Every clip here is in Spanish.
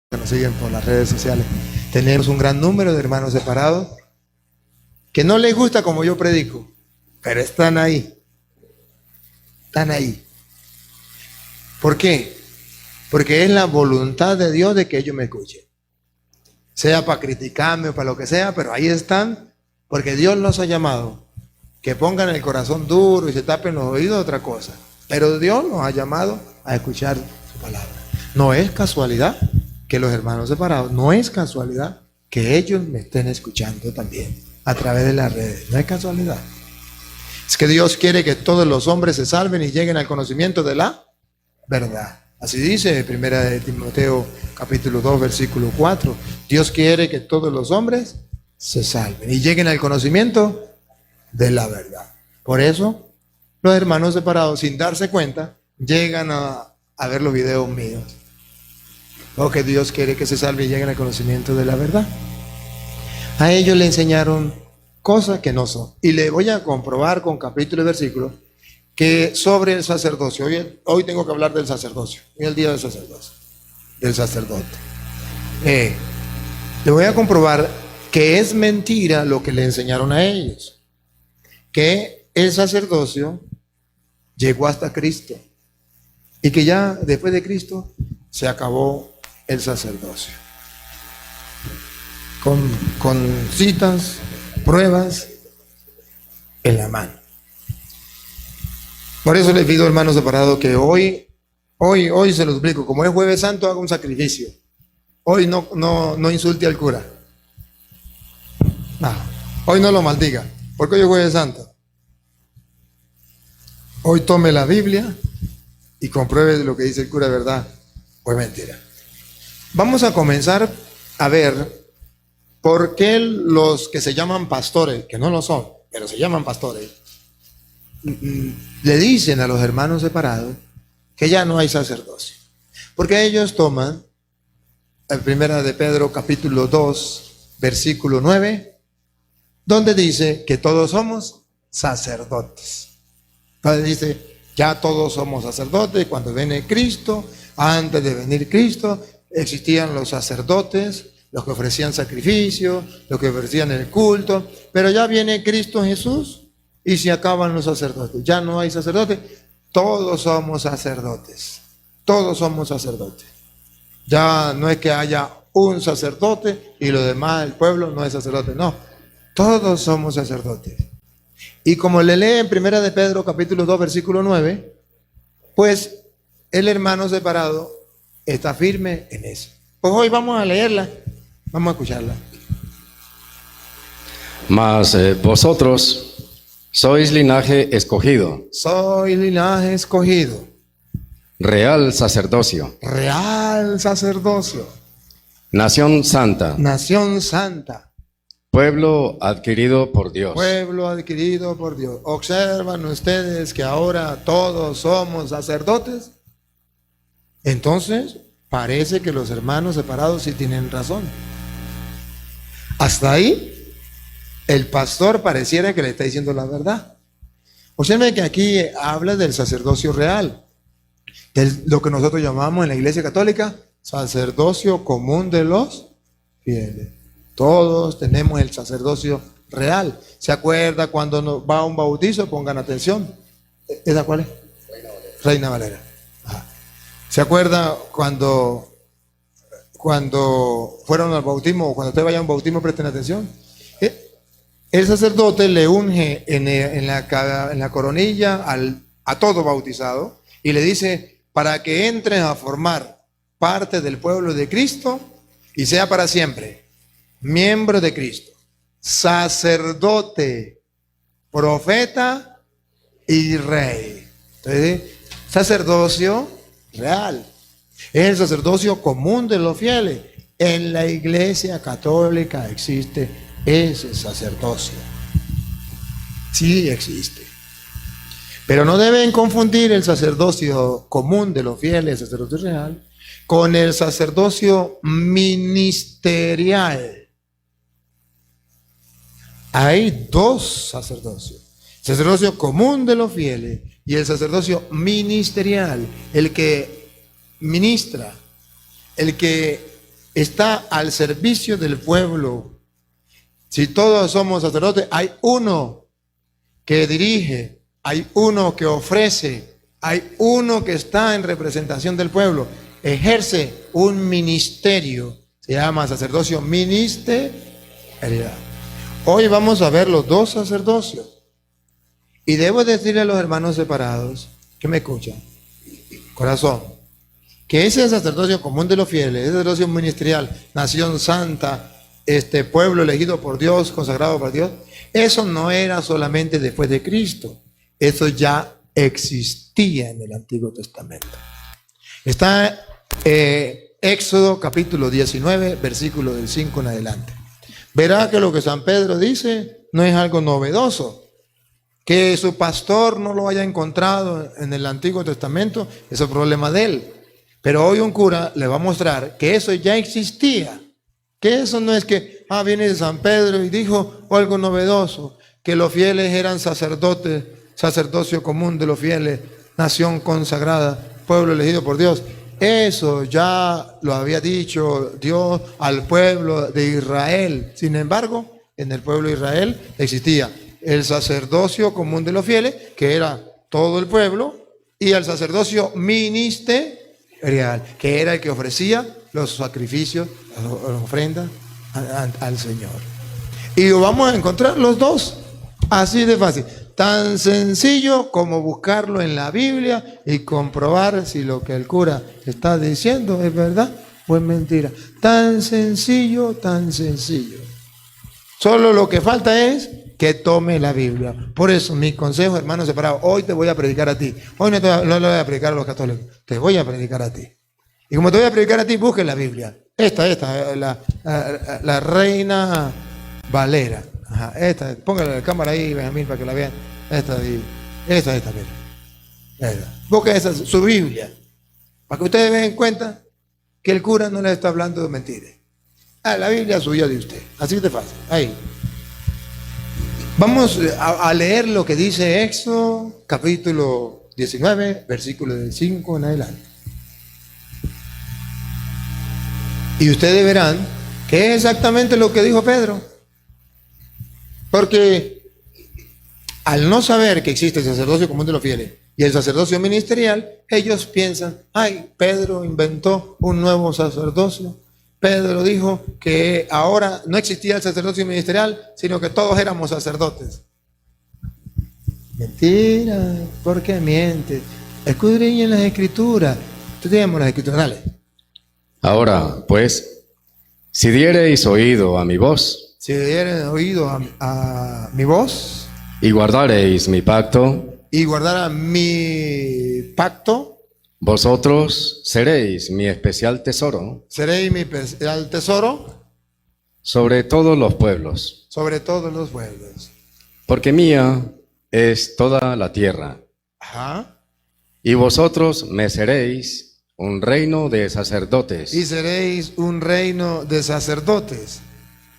que nos siguen por las redes sociales. Tenemos un gran número de hermanos separados que no les gusta como yo predico, pero están ahí. Están ahí. ¿Por qué? Porque es la voluntad de Dios de que ellos me escuchen. Sea para criticarme o para lo que sea, pero ahí están, porque Dios los ha llamado. Que pongan el corazón duro y se tapen los oídos, otra cosa. Pero Dios nos ha llamado a escuchar su palabra. No es casualidad que los hermanos separados, no es casualidad que ellos me estén escuchando también a través de las redes. No es casualidad. Es que Dios quiere que todos los hombres se salven y lleguen al conocimiento de la verdad. Así dice 1 de Timoteo capítulo 2 versículo 4. Dios quiere que todos los hombres se salven y lleguen al conocimiento de la verdad. Por eso los hermanos separados, sin darse cuenta, llegan a ver los videos míos. Porque Dios quiere que se salven y lleguen al conocimiento de la verdad. A ellos le enseñaron cosas que no son. Y le voy a comprobar con capítulo y versículo que sobre el sacerdocio. Hoy tengo que hablar del sacerdocio. Hoy es el día del sacerdocio. Del sacerdote. Le voy a comprobar que es mentira lo que le enseñaron a ellos. Que el sacerdocio llegó hasta Cristo. Y que ya después de Cristo se acabó el sacerdocio. Con citas, pruebas en la mano. Por eso les pido, hermanos separados, que hoy se los explico. Como es Jueves Santo, haga un sacrificio. Hoy no insulte al cura. No, hoy no lo maldiga, porque hoy es Jueves Santo. Hoy tome la Biblia y compruebe lo que dice el cura, ¿verdad o es mentira? Vamos a comenzar a ver por qué los que se llaman pastores, que no lo son, pero se llaman pastores, le dicen a los hermanos separados que ya no hay sacerdocio. Porque ellos toman en 1 de Pedro capítulo 2 versículo 9, donde dice que todos somos sacerdotes. Entonces dice, ya todos somos sacerdotes. Cuando viene Cristo, antes de venir Cristo, existían los sacerdotes, los que ofrecían sacrificios, los que ofrecían el culto, pero ya viene Cristo Jesús y se acaban los sacerdotes. Ya no hay sacerdotes, todos somos sacerdotes. Todos somos sacerdotes. Ya no es que haya un sacerdote y lo demás, el pueblo, no es sacerdote. No, todos somos sacerdotes. Y como le lee en 1 de Pedro capítulo 2 versículo 9, pues el hermano separado está firme en eso. Pues hoy vamos a leerla, vamos a escucharla. Mas vosotros sois linaje escogido. Soy linaje escogido. Real sacerdocio. Real sacerdocio. Nación santa. Nación santa. Pueblo adquirido por Dios. Pueblo adquirido por Dios. ¿Observan ustedes que ahora todos somos sacerdotes? Entonces, parece que los hermanos separados sí tienen razón. Hasta ahí, el pastor pareciera que le está diciendo la verdad. Observen que aquí habla del sacerdocio real, lo que nosotros llamamos en la Iglesia Católica sacerdocio común de los fieles. Todos tenemos el sacerdocio real. ¿Se acuerda cuando va a un bautizo? Pongan atención. ¿Esa cuál es? Reina Valera. Ajá. ¿Se acuerda cuando fueron al bautismo o cuando usted vaya a un bautismo, presten atención? El sacerdote le unge en la coronilla a todo bautizado y le dice, para que entres a formar parte del pueblo de Cristo y sea para siempre miembro de Cristo, sacerdote, profeta y rey. Entonces, sacerdocio real. Es el sacerdocio común de los fieles. En la Iglesia Católica existe ese sacerdocio. Sí existe. Pero no deben confundir el sacerdocio común de los fieles, el sacerdocio real, con el sacerdocio ministerial. Hay dos sacerdocios. El sacerdocio común de los fieles y el sacerdocio ministerial. El que ministra, el que está al servicio del pueblo. Si todos somos sacerdotes, hay uno que dirige, hay uno que ofrece, hay uno que está en representación del pueblo, ejerce un ministerio, se llama sacerdocio ministerial. Hoy vamos a ver los dos sacerdocios. Y debo decirle a los hermanos separados que me escuchan, corazón, que ese sacerdocio común de los fieles, ese sacerdocio ministerial, nación santa, pueblo elegido por Dios, consagrado por Dios, eso no era solamente después de Cristo, eso ya existía en el Antiguo Testamento. Está Éxodo capítulo 19, versículo del 5 en adelante. Verá que lo que San Pedro dice no es algo novedoso. Que su pastor no lo haya encontrado en el Antiguo Testamento, es el problema de él. Pero hoy un cura le va a mostrar que eso ya existía. Que eso no es que, viene de San Pedro y dijo algo novedoso, que los fieles eran sacerdotes, sacerdocio común de los fieles, nación consagrada, pueblo elegido por Dios. Eso ya lo había dicho Dios al pueblo de Israel. Sin embargo, en el pueblo de Israel existía el sacerdocio común de los fieles, que era todo el pueblo, y el sacerdocio ministerial, que era el que ofrecía los sacrificios, las ofrendas al Señor. Y vamos a encontrar los dos, así de fácil, tan sencillo como buscarlo en la Biblia y comprobar si lo que el cura está diciendo es verdad o es mentira. Tan sencillo, tan sencillo. Solo lo que falta es que tome la Biblia. Por eso mi consejo, hermanos separados, hoy te voy a predicar a ti. Hoy no le voy a predicar a los católicos, te voy a predicar a ti. Y como te voy a predicar a ti, busque la Biblia. La Reina Valera. Ajá, póngale la cámara ahí, Benjamín, para que la vean. Mira. Busque esa, su Biblia, para que ustedes den cuenta que el cura no le está hablando de mentiras. La Biblia suya de usted, así de fácil, ahí. Vamos a leer lo que dice Éxodo, capítulo 19, versículo del 5 en adelante. Y ustedes verán que es exactamente lo que dijo Pedro. Porque al no saber que existe el sacerdocio común de los fieles y el sacerdocio ministerial, ellos piensan, Pedro inventó un nuevo sacerdocio. Pedro dijo que ahora no existía el sacerdocio ministerial, sino que todos éramos sacerdotes. Mentira, ¿por qué mientes? Escudriñen las escrituras. Estudiemos las escrituras, dale. Ahora, pues, si diereis oído a mi voz, si diereis oído a mi voz, y guardareis mi pacto, y guardara mi pacto, vosotros seréis mi especial tesoro, seréis mi especial tesoro sobre todos los pueblos, sobre todos los pueblos, porque mía es toda la tierra. Ajá. Y vosotros me seréis un reino de sacerdotes, y seréis un reino de sacerdotes,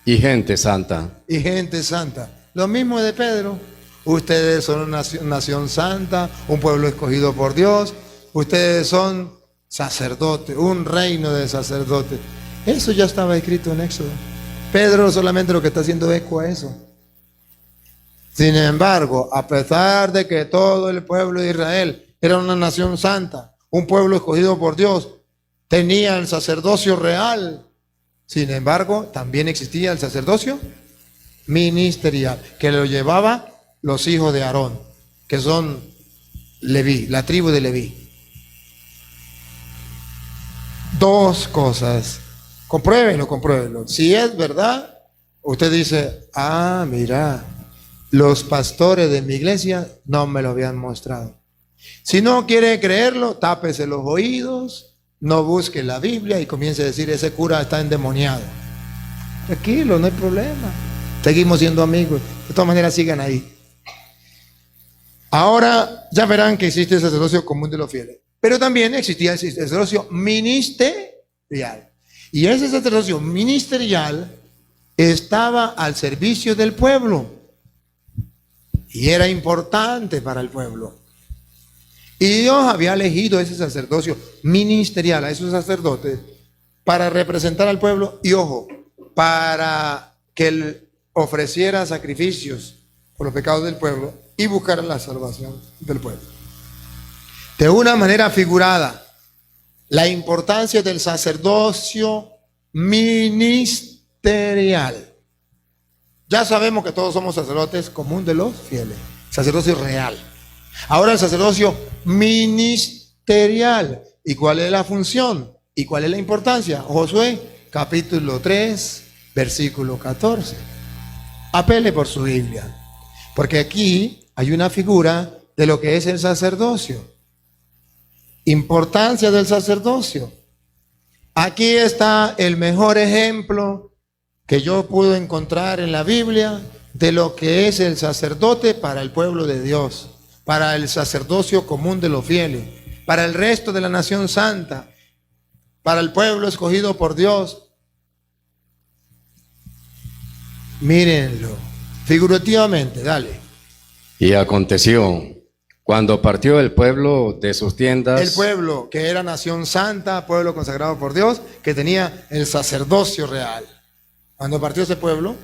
y gente santa. y gente santa. Lo mismo de Pedro. Ustedes son una nación santa, un pueblo escogido por Dios. Ustedes son sacerdotes, un reino de sacerdotes. Eso ya estaba escrito en Éxodo. Pedro solamente lo que está haciendo eco a eso. Sin embargo, a pesar de que todo el pueblo de Israel era una nación santa, un pueblo escogido por Dios, tenía el sacerdocio real. Sin embargo, también existía el sacerdocio ministerial, que lo llevaba los hijos de Aarón, que son Leví, la tribu de Leví. Dos cosas. Compruébenlo. Si es verdad, usted dice, mira, los pastores de mi iglesia no me lo habían mostrado. Si no quiere creerlo, tápese los oídos, no busque la Biblia y comience a decir, ese cura está endemoniado. Tranquilo, no hay problema. Seguimos siendo amigos. De todas maneras, sigan ahí. Ahora ya verán que existe el sacerdocio común de los fieles. Pero también existía el sacerdocio ministerial. Y ese sacerdocio ministerial estaba al servicio del pueblo. Y era importante para el pueblo. Y Dios había elegido ese sacerdocio ministerial, a esos sacerdotes, para representar al pueblo y, ojo, para que él ofreciera sacrificios por los pecados del pueblo y buscara la salvación del pueblo. De una manera figurada, la importancia del sacerdocio ministerial. Ya sabemos que todos somos sacerdotes común de los fieles, sacerdocio real. Ahora el sacerdocio ministerial. ¿Y cuál es la función? ¿Y cuál es la importancia? Josué, capítulo 3, versículo 14. Apele por su Biblia, porque aquí hay una figura de lo que es el sacerdocio. Importancia del sacerdocio. Aquí está el mejor ejemplo que yo pude encontrar en la Biblia de lo que es el sacerdote para el pueblo de Dios, para el sacerdocio común de los fieles, para el resto de la nación santa, para el pueblo escogido por Dios. Mírenlo, figurativamente, dale. Y aconteció, cuando partió el pueblo de sus tiendas, El pueblo que era nación santa, pueblo consagrado por Dios, que tenía el sacerdocio real. Cuando partió ese pueblo,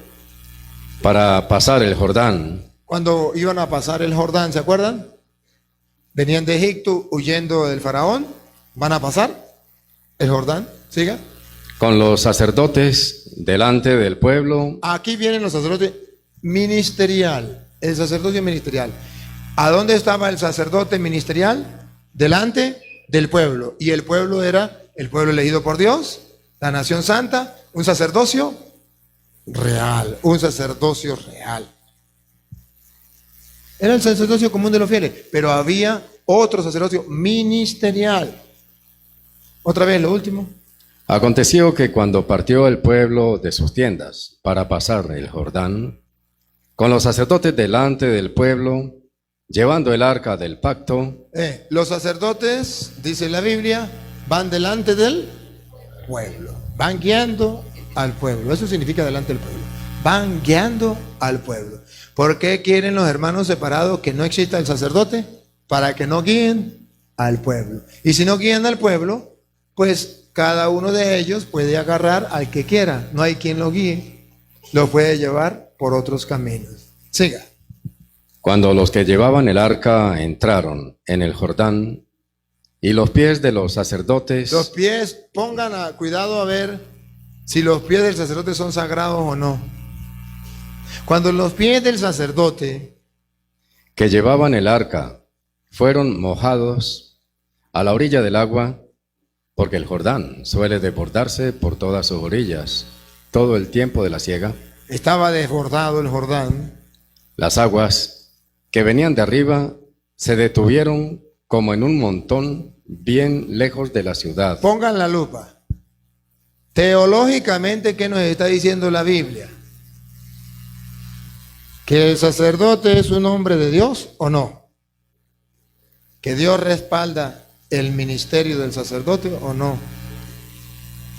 para pasar el Jordán, cuando iban a pasar el Jordán, ¿se acuerdan? Venían de Egipto huyendo del faraón, van a pasar el Jordán, siga. con los sacerdotes delante del pueblo, Aquí vienen los sacerdotes ministerial, el sacerdocio ministerial. ¿A dónde estaba el sacerdote ministerial? Delante del pueblo. Y el pueblo era el pueblo elegido por Dios, la nación santa, un sacerdocio real, un sacerdocio real. Era el sacerdocio común de los fieles, pero había otro sacerdocio ministerial. Otra vez, lo último. aconteció que cuando partió el pueblo de sus tiendas para pasar el Jordán, con los sacerdotes delante del pueblo, llevando el arca del pacto, Los sacerdotes, dice la Biblia, van delante del pueblo, van guiando al pueblo. Eso significa delante del pueblo. Van guiando al pueblo. ¿Por qué quieren los hermanos separados que no exista el sacerdote? Para que no guíen al pueblo. Y si no guían al pueblo, pues cada uno de ellos puede agarrar al que quiera. No hay quien lo guíe. Lo puede llevar por otros caminos. Siga. cuando los que llevaban el arca entraron en el Jordán, y los pies de los sacerdotes, Los pies, cuidado a ver si los pies del sacerdote son sagrados o no. Cuando los pies del sacerdote que llevaban el arca fueron mojados a la orilla del agua, porque el Jordán suele desbordarse por todas sus orillas todo el tiempo de la siega, estaba desbordado el Jordán, las aguas que venían de arriba se detuvieron como en un montón bien lejos de la ciudad. pongan la lupa. Teológicamente, ¿qué nos está diciendo la Biblia? ¿Que el sacerdote es un hombre de Dios o no? ¿Que Dios respalda el ministerio del sacerdote o no?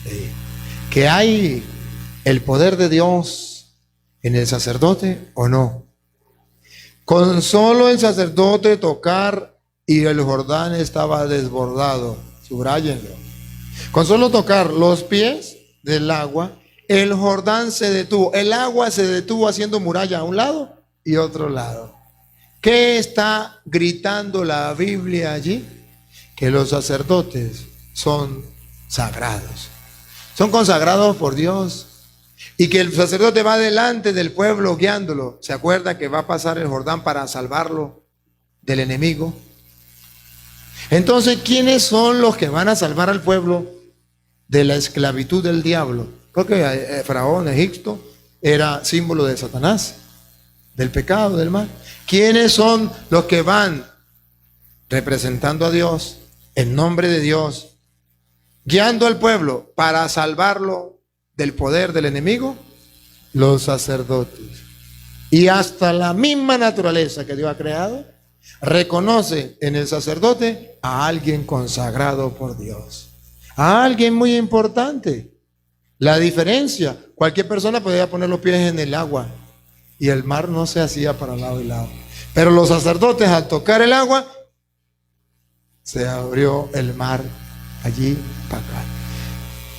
Sí. ¿Que hay el poder de Dios en el sacerdote o no? Con solo el sacerdote tocar y el Jordán estaba desbordado, subráyenlo. Con solo tocar los pies del agua, el Jordán se detuvo. El agua se detuvo haciendo muralla a un lado y otro lado. ¿Qué está gritando la Biblia allí? Que los sacerdotes son sagrados. Son consagrados por Dios. Y que el sacerdote va delante del pueblo guiándolo. ¿Se acuerda que va a pasar el Jordán para salvarlo del enemigo? Entonces, ¿quiénes son los que van a salvar al pueblo de la esclavitud del diablo? Creo que Faraón, Egipto, era símbolo de Satanás, del pecado, del mal. ¿Quiénes son los que van representando a Dios, en nombre de Dios, guiando al pueblo para salvarlo del poder del enemigo? Los sacerdotes. Y hasta la misma naturaleza que Dios ha creado reconoce en el sacerdote a alguien consagrado por Dios, a alguien muy importante. La diferencia, cualquier persona podía poner los pies en el agua y el mar no se hacía para lado y lado, pero los sacerdotes, al tocar el agua, se abrió el mar allí para acá.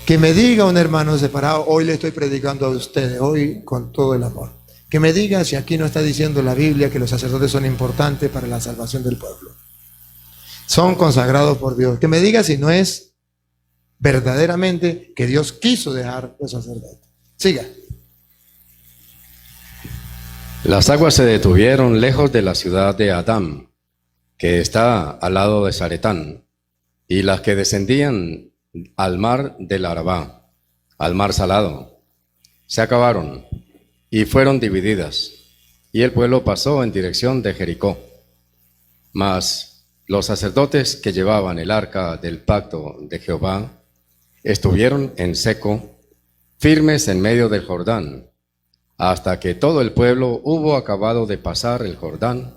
Que me diga un hermano separado, hoy le estoy predicando a ustedes, hoy con todo el amor. Que me diga si aquí no está diciendo la Biblia que los sacerdotes son importantes para la salvación del pueblo. Son consagrados por Dios. Que me diga si no es verdaderamente que Dios quiso dejar los sacerdotes. Siga. Las aguas se detuvieron lejos de la ciudad de Adam, que está al lado de Zaretán, y las que descendían al mar del Arabá, al mar salado, se acabaron y fueron divididas, y el pueblo pasó en dirección de Jericó. Mas los sacerdotes que llevaban el arca del pacto de Jehová estuvieron en seco, firmes en medio del Jordán, hasta que todo el pueblo hubo acabado de pasar el Jordán,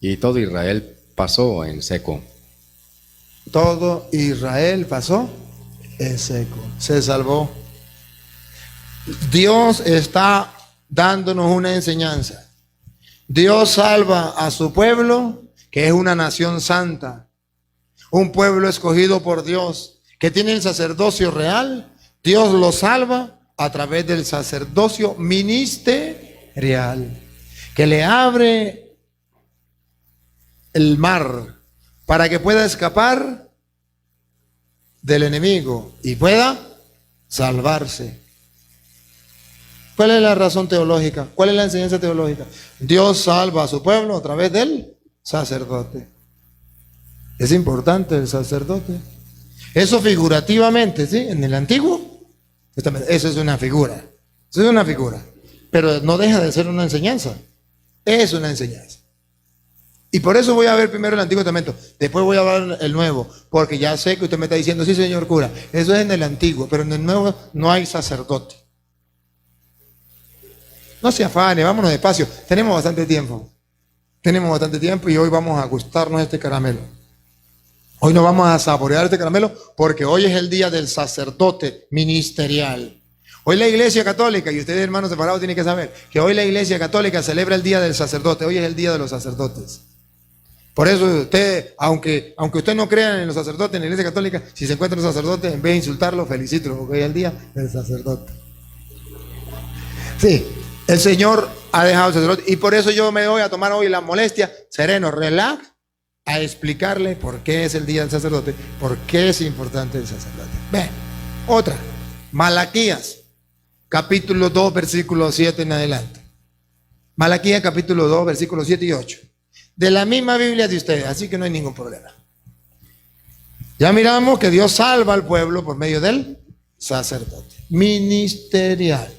y todo Israel pasó en seco. Todo Israel pasó en seco, se salvó. Dios está dándonos una enseñanza. Dios salva a su pueblo, que es una nación santa, un pueblo escogido por Dios, que tiene el sacerdocio real. Dios lo salva a través del sacerdocio ministerial, que le abre el mar para que pueda escapar del enemigo y pueda salvarse. ¿Cuál es la razón teológica? ¿Cuál es la enseñanza teológica? Dios salva a su pueblo a través del sacerdote. Es importante el sacerdote. Eso figurativamente, ¿sí? En el Antiguo Testamento, eso es una figura. Eso es una figura. Pero no deja de ser una enseñanza. Es una enseñanza. Y por eso voy a ver primero el Antiguo Testamento, después voy a ver el Nuevo, porque ya sé que usted me está diciendo, sí señor cura, eso es en el Antiguo, pero en el Nuevo no hay sacerdote. No se afane, vámonos despacio, tenemos bastante tiempo y hoy vamos a gustarnos este caramelo. Hoy nos vamos a saborear este caramelo porque hoy es el día del sacerdote ministerial. Hoy la Iglesia Católica, y ustedes hermanos separados tienen que saber, que hoy la Iglesia Católica celebra el día del sacerdote, hoy es el día de los sacerdotes. Por eso usted, aunque usted no crea en los sacerdotes en la Iglesia Católica, si se encuentra un sacerdote, en vez de insultarlo, felicítelo, porque hoy es el día del sacerdote. Sí, el Señor ha dejado el sacerdote, y por eso yo me voy a tomar hoy la molestia, sereno, relax, a explicarle por qué es el día del sacerdote, por qué es importante el sacerdote. Ven, otra, Malaquías, capítulo 2, versículo 7 en adelante. Malaquías, capítulo 2, versículos 7 y 8. De la misma Biblia de ustedes, así que no hay ningún problema. Ya miramos que Dios salva al pueblo por medio del sacerdote ministerial.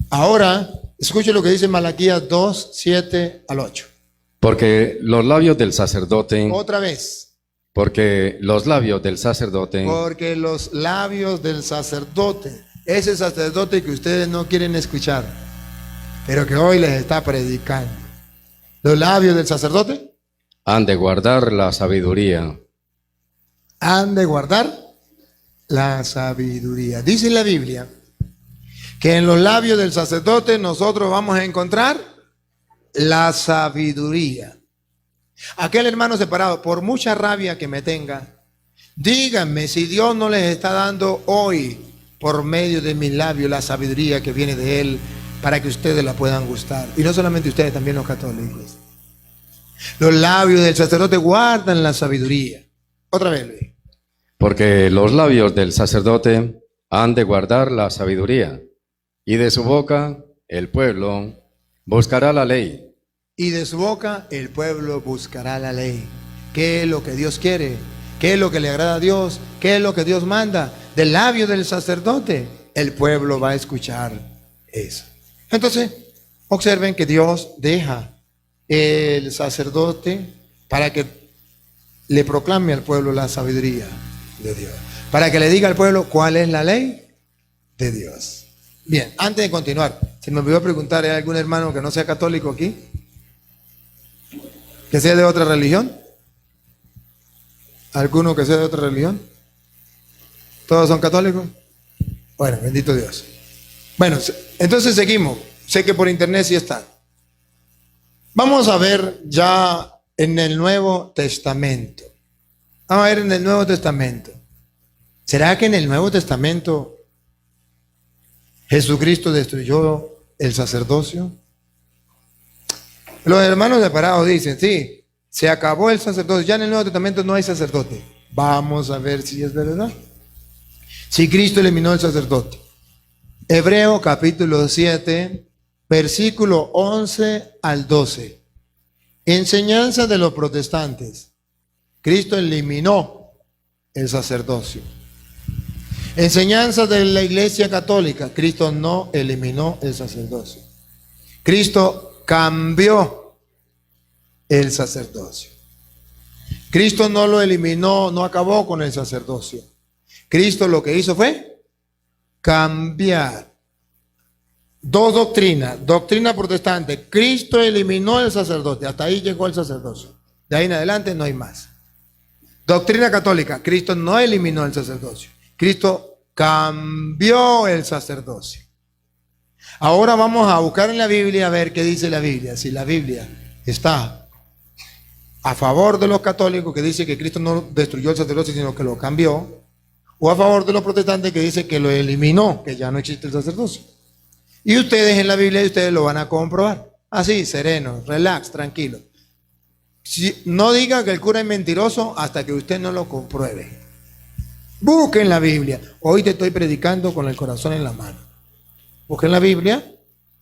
Ahora, escuche lo que dice Malaquías 2, 7 al 8. Porque los labios del sacerdote, Otra vez. porque los labios del sacerdote, Porque los labios del sacerdote, ese sacerdote que ustedes no quieren escuchar, pero que hoy les está predicando. Los labios del sacerdote han de guardar la sabiduría. Han de guardar la sabiduría. Dice la Biblia que en los labios del sacerdote nosotros vamos a encontrar la sabiduría. Aquel hermano separado, por mucha rabia que me tenga, díganme si Dios no les está dando hoy, por medio de mis labios, la sabiduría que viene de Él, para que ustedes la puedan gustar. Y no solamente ustedes, también los católicos. Los labios del sacerdote guardan la sabiduría. Otra vez, Luis. Porque los labios del sacerdote han de guardar la sabiduría, y de su boca el pueblo buscará la ley. Y de su boca el pueblo buscará la ley. ¿Qué es lo que Dios quiere? ¿Qué es lo que le agrada a Dios? ¿Qué es lo que Dios manda? Del labio del sacerdote, el pueblo va a escuchar eso. Entonces, observen que Dios deja el sacerdote para que le proclame al pueblo la sabiduría de Dios. Para que le diga al pueblo cuál es la ley de Dios. Bien, antes de continuar, se me olvidó preguntar, ¿hay algún hermano que no sea católico aquí? ¿Que sea de otra religión? ¿Alguno que sea de otra religión? ¿Todos son católicos? Bueno, bendito Dios. Bueno, entonces seguimos. Sé que por internet sí está. Vamos a ver ya en el Nuevo Testamento. Vamos a ver en el Nuevo Testamento. ¿Será que en el Nuevo Testamento Jesucristo destruyó el sacerdocio? Los hermanos separados dicen, sí, se acabó el sacerdocio, ya en el Nuevo Testamento no hay sacerdote. Vamos a ver si es verdad. Si Cristo eliminó el sacerdote. Hebreo capítulo 7, versículo 11 al 12. Enseñanza de los protestantes. Cristo eliminó el sacerdocio. Enseñanza de la Iglesia Católica. Cristo no eliminó el sacerdocio. Cristo cambió el sacerdocio. Cristo no lo eliminó, no acabó con el sacerdocio. Cristo lo que hizo fue cambiar. Dos doctrinas. Doctrina protestante. Cristo eliminó el sacerdote. Hasta ahí llegó el sacerdocio. De ahí en adelante no hay más. Doctrina católica. Cristo no eliminó el sacerdocio. Cristo cambió el sacerdocio. Ahora vamos a buscar en la Biblia a ver qué dice la Biblia. Si la Biblia está a favor de los católicos que dice que Cristo no destruyó el sacerdocio sino que lo cambió, o a favor de los protestantes que dice que lo eliminó, que ya no existe el sacerdocio. Y ustedes en la Biblia ustedes lo van a comprobar. Así, sereno, relax, tranquilo. No diga que el cura es mentiroso hasta que usted no lo compruebe. Busquen la Biblia. Hoy te estoy predicando con el corazón en la mano. Busquen la Biblia,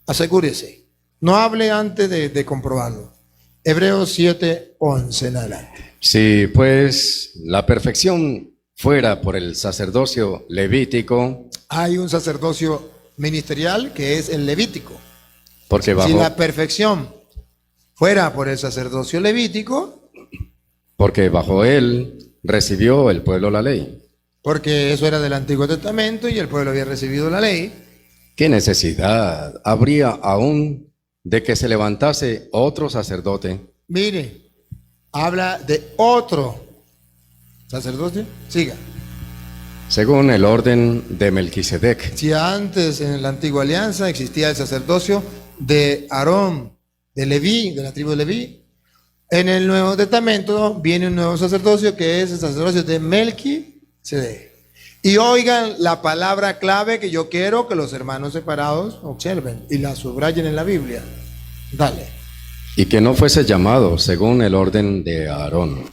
asegúrese. No hable antes de comprobarlo. Hebreos 7, 11 en adelante. Si pues la perfección fuera por el sacerdocio levítico. Hay un sacerdocio ministerial que es el levítico. Porque si la perfección fuera por el sacerdocio levítico. Porque bajo él recibió el pueblo la ley. Porque eso era del Antiguo Testamento y el pueblo había recibido la ley. ¿Qué necesidad habría aún de que se levantase otro sacerdote? Mire, habla de otro sacerdote. Siga. Según el orden de Melquisedec. Si antes en la antigua alianza existía el sacerdocio de Aarón, de Leví, de la tribu de Leví, en el Nuevo Testamento viene un nuevo sacerdocio que es el sacerdocio de Melquisedec. Y oigan la palabra clave que yo quiero que los hermanos separados observen y la subrayen en la Biblia. Dale. Y que no fuese llamado según el orden de Aarón,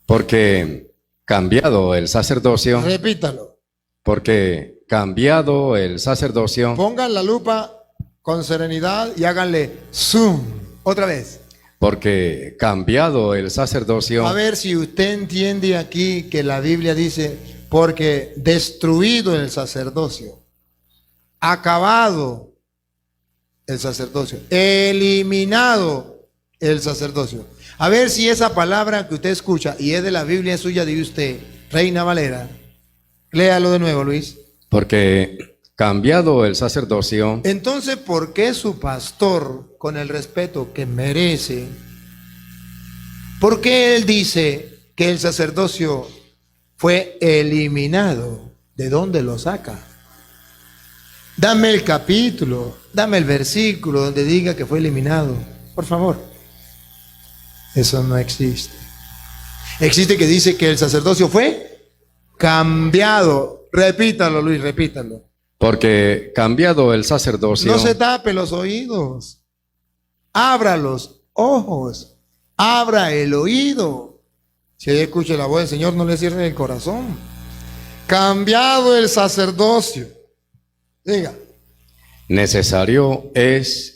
porque cambiado el sacerdocio. Repítalo. Porque cambiado el sacerdocio. Pongan la lupa con serenidad y háganle zoom. Otra vez. Porque cambiado el sacerdocio. A ver si usted entiende aquí que la Biblia dice, porque destruido el sacerdocio, acabado el sacerdocio, eliminado el sacerdocio. A ver si esa palabra que usted escucha y es de la Biblia suya de usted, Reina Valera, léalo de nuevo, Luis. Porque cambiado el sacerdocio. Entonces, ¿por qué su pastor, con el respeto que merece, por qué él dice que el sacerdocio fue eliminado? ¿De dónde lo saca? Dame el capítulo, dame el versículo donde diga que fue eliminado, por favor. Eso no existe. Existe que dice que el sacerdocio fue cambiado. Repítalo, Luis, repítalo. Porque cambiado el sacerdocio. No se tape los oídos. Abra los ojos. Abra el oído. Si ella escucha la voz del Señor, no le cierre el corazón. Cambiado el sacerdocio. Diga. Necesario es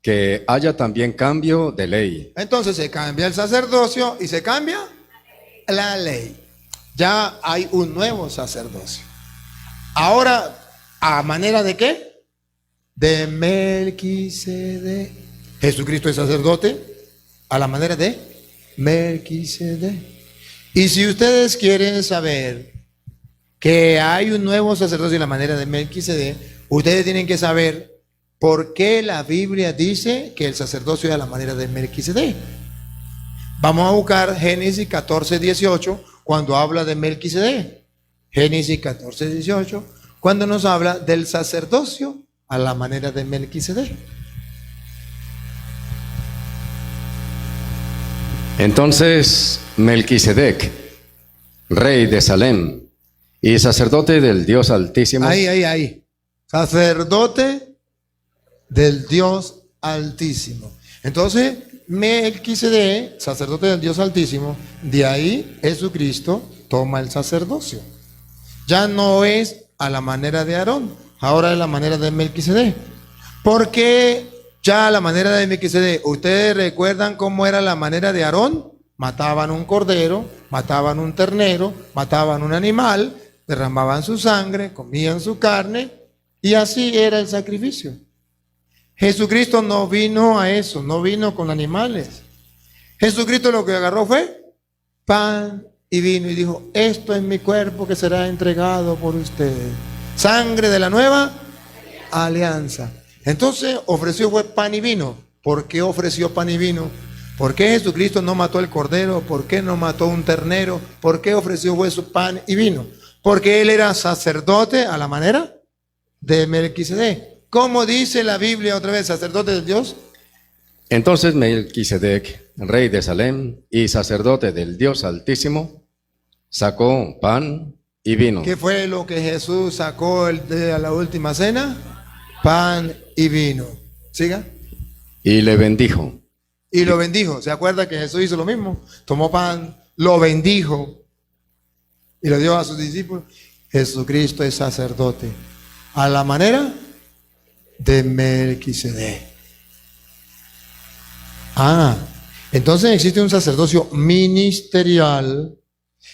que haya también cambio de ley. Entonces se cambia el sacerdocio y se cambia la ley. Ya hay un nuevo sacerdocio. Ahora, ¿a manera de qué? De Melquisedec. Jesucristo es sacerdote a la manera de Melquisedec. Y si ustedes quieren saber que hay un nuevo sacerdocio a la manera de Melquisedec, ustedes tienen que saber por qué la Biblia dice que el sacerdocio es a la manera de Melquisedec. Vamos a buscar Génesis 14, 18, cuando habla de Melquisedec. Génesis 14, 18, cuando nos habla del sacerdocio a la manera de Melquisedec. Entonces Melquisedec, rey de Salem, Y sacerdote del Dios Altísimo. Ahí. Sacerdote del Dios Altísimo. Entonces, Melquisedec, sacerdote del Dios Altísimo, de ahí Jesucristo toma el sacerdocio. Ya no es a la manera de Aarón, ahora es la manera de Melquisedec. ¿Por qué ya a la manera de Melquisedec? ¿Ustedes recuerdan cómo era la manera de Aarón? Mataban un cordero, mataban un ternero, mataban un animal, derramaban su sangre, comían su carne, y así era el sacrificio. Jesucristo no vino a eso, no vino con animales. Jesucristo lo que agarró fue pan y vino y dijo: esto es mi cuerpo que será entregado por ustedes. Sangre de la nueva alianza. Entonces ofreció fue pan y vino. ¿Por qué ofreció pan y vino? ¿Por qué Jesucristo no mató el cordero? ¿Por qué no mató un ternero? ¿Por qué ofreció fue su pan y vino? Porque él era sacerdote a la manera de Melquisedec. ¿Cómo dice la Biblia otra vez? Sacerdote de Dios. Entonces Melquisedec, rey de Salem y sacerdote del Dios Altísimo, sacó pan y vino. ¿Qué fue lo que Jesús sacó de la última cena? Pan y vino. Siga. Y le bendijo. Y lo bendijo. ¿Se acuerda que Jesús hizo lo mismo? Tomó pan, lo bendijo y lo dio a sus discípulos. Jesucristo es sacerdote a la manera de Melquisedec. Entonces existe un sacerdocio ministerial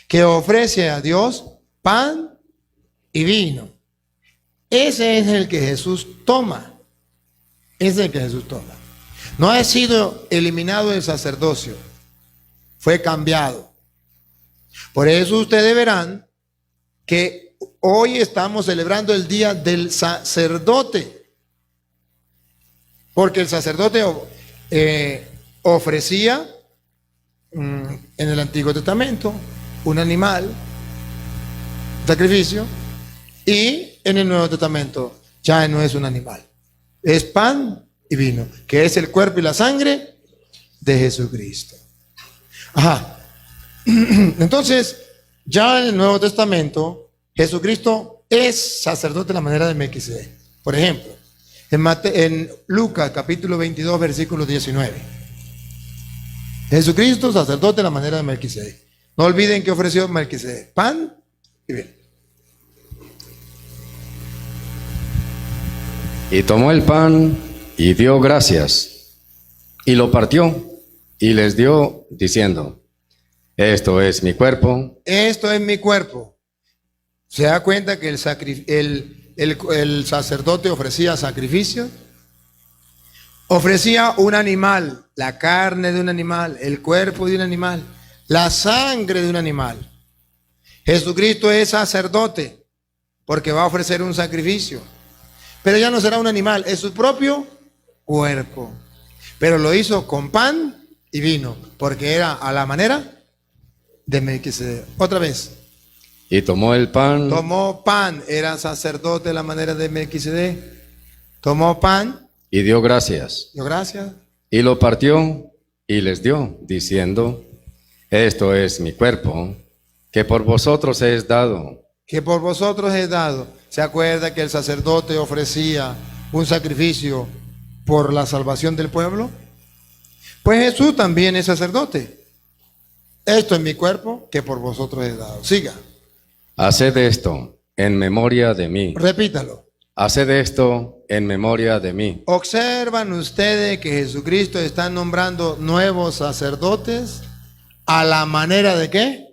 que ofrece a Dios pan y vino. Ese es el que Jesús toma. Ese es el que Jesús toma. No ha sido eliminado el sacerdocio, fue cambiado. Por eso ustedes verán que hoy estamos celebrando el día del sacerdote, porque el sacerdote ofrecía en el Antiguo Testamento un animal, sacrificio, y en el Nuevo Testamento ya no es un animal, es pan y vino, que es el cuerpo y la sangre de Jesucristo. Entonces, ya en el Nuevo Testamento, Jesucristo es sacerdote de la manera de Melquisedec. Por ejemplo, en Lucas capítulo 22, versículo 19. Jesucristo, sacerdote de la manera de Melquisedec. No olviden que ofreció Melquisedec: pan y vino. Y tomó el pan y dio gracias, y lo partió, y les dio, diciendo: esto es mi cuerpo. Esto es mi cuerpo. ¿Se da cuenta que el sacerdote ofrecía sacrificios? Ofrecía un animal, la carne de un animal, el cuerpo de un animal, la sangre de un animal. Jesucristo es sacerdote porque va a ofrecer un sacrificio. Pero ya no será un animal, es su propio cuerpo. Pero lo hizo con pan y vino, porque era a la manera de Melquisedec. Otra vez. Y tomó el pan. Tomó pan, era sacerdote de la manera de Melquisedec. Tomó pan. Y dio gracias. Dio gracias. Y lo partió y les dio, diciendo: esto es mi cuerpo, que por vosotros es dado. Que por vosotros es dado. ¿Se acuerda que el sacerdote ofrecía un sacrificio por la salvación del pueblo? Pues Jesús también es sacerdote. Esto es mi cuerpo que por vosotros es dado. Siga. Haced esto en memoria de mí. Repítalo. Haced esto en memoria de mí. Observan ustedes que Jesucristo está nombrando nuevos sacerdotes a la manera de ¿qué?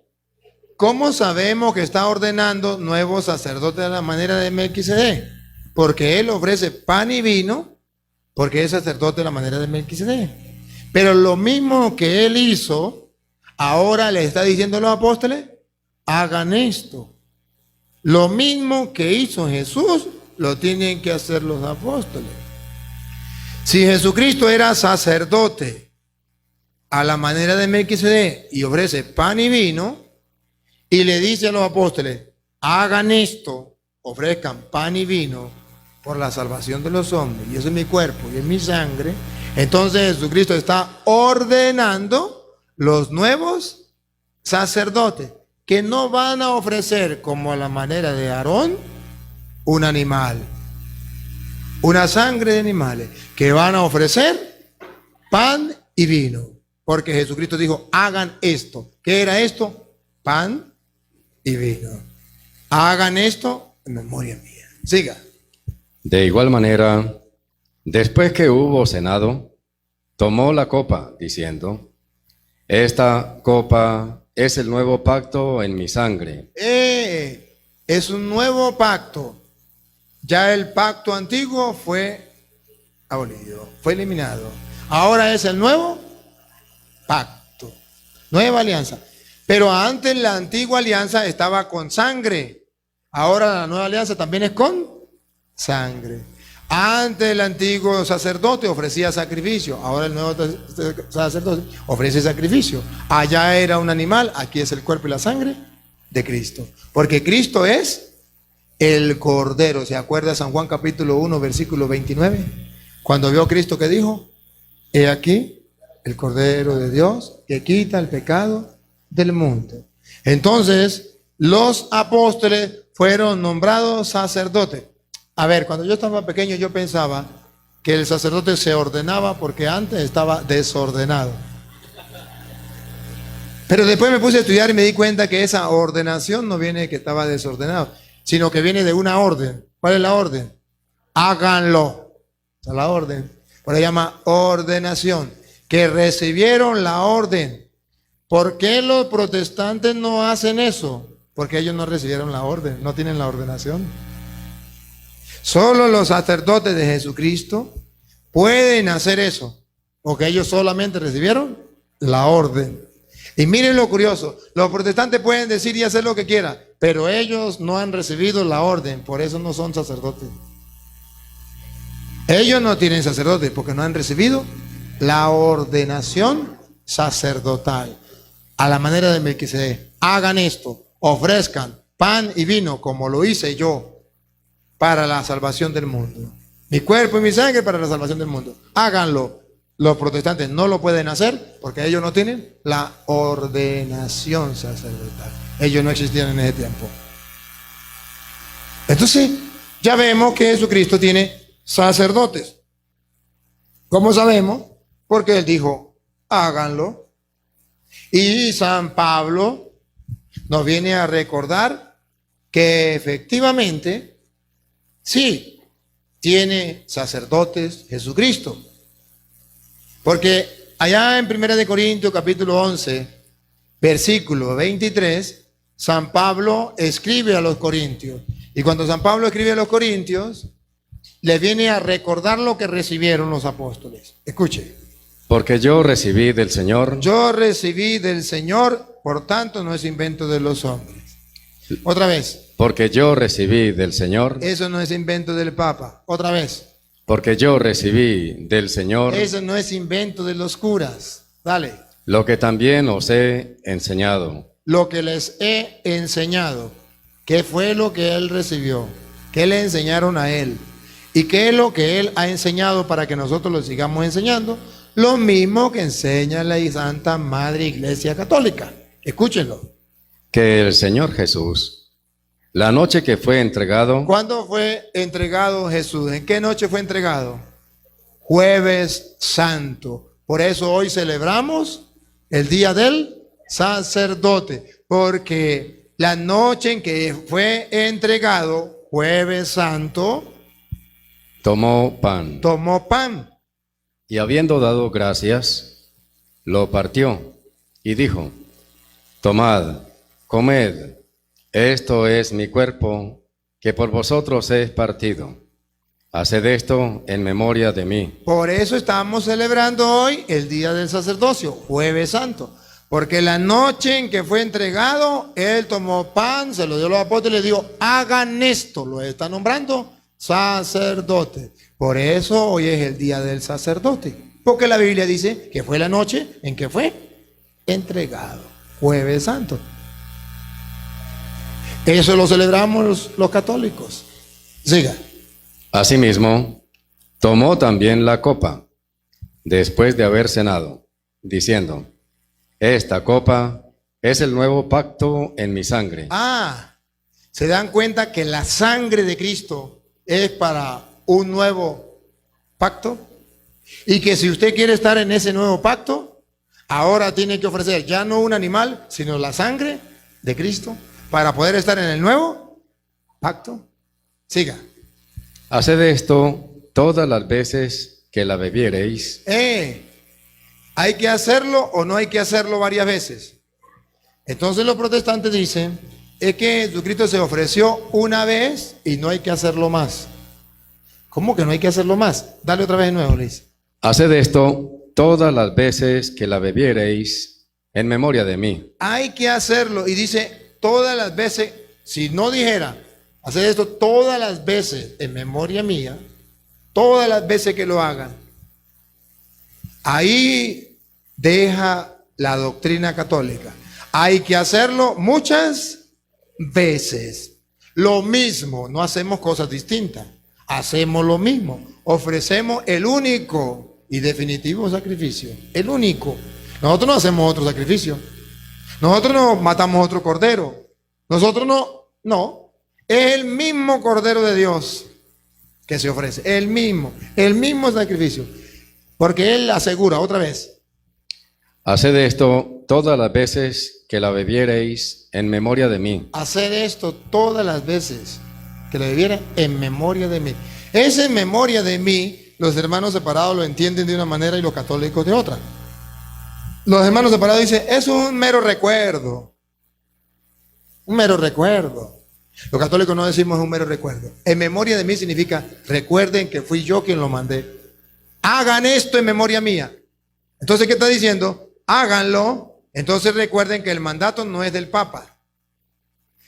¿Cómo sabemos que está ordenando nuevos sacerdotes a la manera de Melquisedec? Porque él ofrece pan y vino, porque es sacerdote a la manera de Melquisedec. Pero lo mismo que él hizo, ahora le está diciendo a los apóstoles: hagan esto. Lo mismo que hizo Jesús, lo tienen que hacer los apóstoles. Si Jesucristo era sacerdote a la manera de Melquisedec y ofrece pan y vino, y le dice a los apóstoles: hagan esto, ofrezcan pan y vino por la salvación de los hombres, y eso es mi cuerpo y es mi sangre. Entonces Jesucristo está ordenando los nuevos sacerdotes. que no van a ofrecer como a la manera de Aarón un animal, una sangre de animales, que van a ofrecer pan y vino, porque Jesucristo dijo, hagan esto. ¿Qué era esto? Pan y vino. Hagan esto en memoria mía. Siga. De igual manera, después que hubo cenado, tomó la copa, diciendo, esta copa es el nuevo pacto en mi sangre. Es un nuevo pacto. Ya el pacto antiguo fue abolido, fue eliminado. Ahora es el nuevo pacto, nueva alianza. Pero antes la antigua alianza estaba con sangre. Ahora la nueva alianza también es con sangre. Antes el antiguo sacerdote ofrecía sacrificio. Ahora el nuevo sacerdote ofrece sacrificio. Allá era un animal, aquí es el cuerpo y la sangre de Cristo. Porque Cristo es el Cordero. ¿Se acuerda San Juan capítulo 1 versículo 29? Cuando vio a Cristo, ¿qué dijo? He aquí el Cordero de Dios que quita el pecado del mundo. Entonces los apóstoles fueron nombrados sacerdotes. A ver, cuando yo estaba pequeño yo pensaba que el sacerdote se ordenaba porque antes estaba desordenado. Pero después me puse a estudiar y me di cuenta que esa ordenación no viene de que estaba desordenado, sino que viene de una orden. ¿Cuál es la orden? Háganlo. Esa es la orden. Por ahí llama ordenación. Que recibieron la orden. ¿Por qué los protestantes no hacen eso? Porque ellos no recibieron la orden, no tienen la ordenación. Solo los sacerdotes de Jesucristo pueden hacer eso, porque ellos solamente recibieron la orden. Y miren lo curioso, los protestantes pueden decir y hacer lo que quieran, pero ellos no han recibido la orden, por eso no son sacerdotes. Ellos no tienen sacerdotes porque no han recibido la ordenación sacerdotal. A la manera de Melquisedec, hagan esto, ofrezcan pan y vino como lo hice yo para la salvación del mundo. Mi cuerpo y mi sangre para la salvación del mundo. Háganlo. Los protestantes no lo pueden hacer porque ellos no tienen la ordenación sacerdotal. Ellos no existían en ese tiempo. Entonces, ya vemos que Jesucristo tiene sacerdotes. ¿Cómo sabemos? Porque Él dijo, háganlo. Y San Pablo nos viene a recordar que efectivamente, sí, tiene sacerdotes Jesucristo. Porque allá en 1 Corintios capítulo 11, versículo 23, San Pablo escribe a los corintios. Y cuando San Pablo escribe a los corintios, le viene a recordar lo que recibieron los apóstoles. Escuche. Porque yo recibí del Señor. Yo recibí del Señor, por tanto no es invento de los hombres. Otra vez. Porque yo recibí del Señor. Eso no es invento del Papa. Otra vez. Porque yo recibí del Señor. Eso no es invento de los curas. Dale. Lo que también os he enseñado. Lo que les he enseñado. ¿Qué fue lo que él recibió? ¿Qué le enseñaron a él? ¿Y qué es lo que él ha enseñado para que nosotros lo sigamos enseñando? Lo mismo que enseña la Santa Madre Iglesia Católica. Escúchenlo. Que el Señor Jesús, la noche que fue entregado. ¿Cuándo fue entregado Jesús? ¿En qué noche fue entregado? Jueves Santo. Por eso hoy celebramos el día del sacerdote. Porque la noche en que fue entregado, Jueves Santo, tomó pan. Tomó pan. Y habiendo dado gracias, lo partió y dijo, tomad, comed, esto es mi cuerpo, que por vosotros es partido. Haced esto en memoria de mí. Por eso estamos celebrando hoy el día del sacerdocio, Jueves Santo. Porque la noche en que fue entregado, él tomó pan, se lo dio a los apóstoles y le dijo, hagan esto, lo está nombrando sacerdote. Por eso hoy es el día del sacerdote. Porque la Biblia dice que fue la noche en que fue entregado. Jueves Santo. Eso lo celebramos los católicos. Siga. Asimismo, tomó también la copa, después de haber cenado, diciendo, esta copa es el nuevo pacto en mi sangre. ¿Se dan cuenta que la sangre de Cristo es para un nuevo pacto? Y que si usted quiere estar en ese nuevo pacto, ahora tiene que ofrecer ya no un animal, sino la sangre de Cristo para poder estar en el nuevo pacto. Siga. Haced esto todas las veces que la bebiereis. ¿Hay que hacerlo o no hay que hacerlo varias veces? Entonces los protestantes dicen es que Jesucristo se ofreció una vez y no hay que hacerlo más. ¿Cómo que no hay que hacerlo más? Dale otra vez de nuevo, Luis. Haced esto todas las veces que la bebiereis en memoria de mí. Hay que hacerlo y dice todas las veces. Si no dijera haced esto todas las veces en memoria mía, todas las veces que lo hagan, ahí deja la doctrina católica. Hay que hacerlo muchas veces. Lo mismo, no hacemos cosas distintas. Hacemos lo mismo. Ofrecemos el único y definitivo sacrificio. El único. Nosotros no hacemos otro sacrificio. Nosotros no matamos otro cordero. Nosotros no. Es el mismo cordero de Dios que se ofrece. El mismo sacrificio. Porque Él asegura otra vez. Haced esto todas las veces que la bebiereis en memoria de mí. Hacer esto todas las veces que la bebiera en memoria de mí. Es en memoria de mí. Los hermanos separados lo entienden de una manera y los católicos de otra. Los hermanos separados dicen, es un mero recuerdo. Un mero recuerdo. Los católicos no decimos un mero recuerdo. En memoria de mí significa, recuerden que fui yo quien lo mandé. Hagan esto en memoria mía. Entonces, ¿qué está diciendo? Háganlo. Entonces recuerden que el mandato no es del Papa,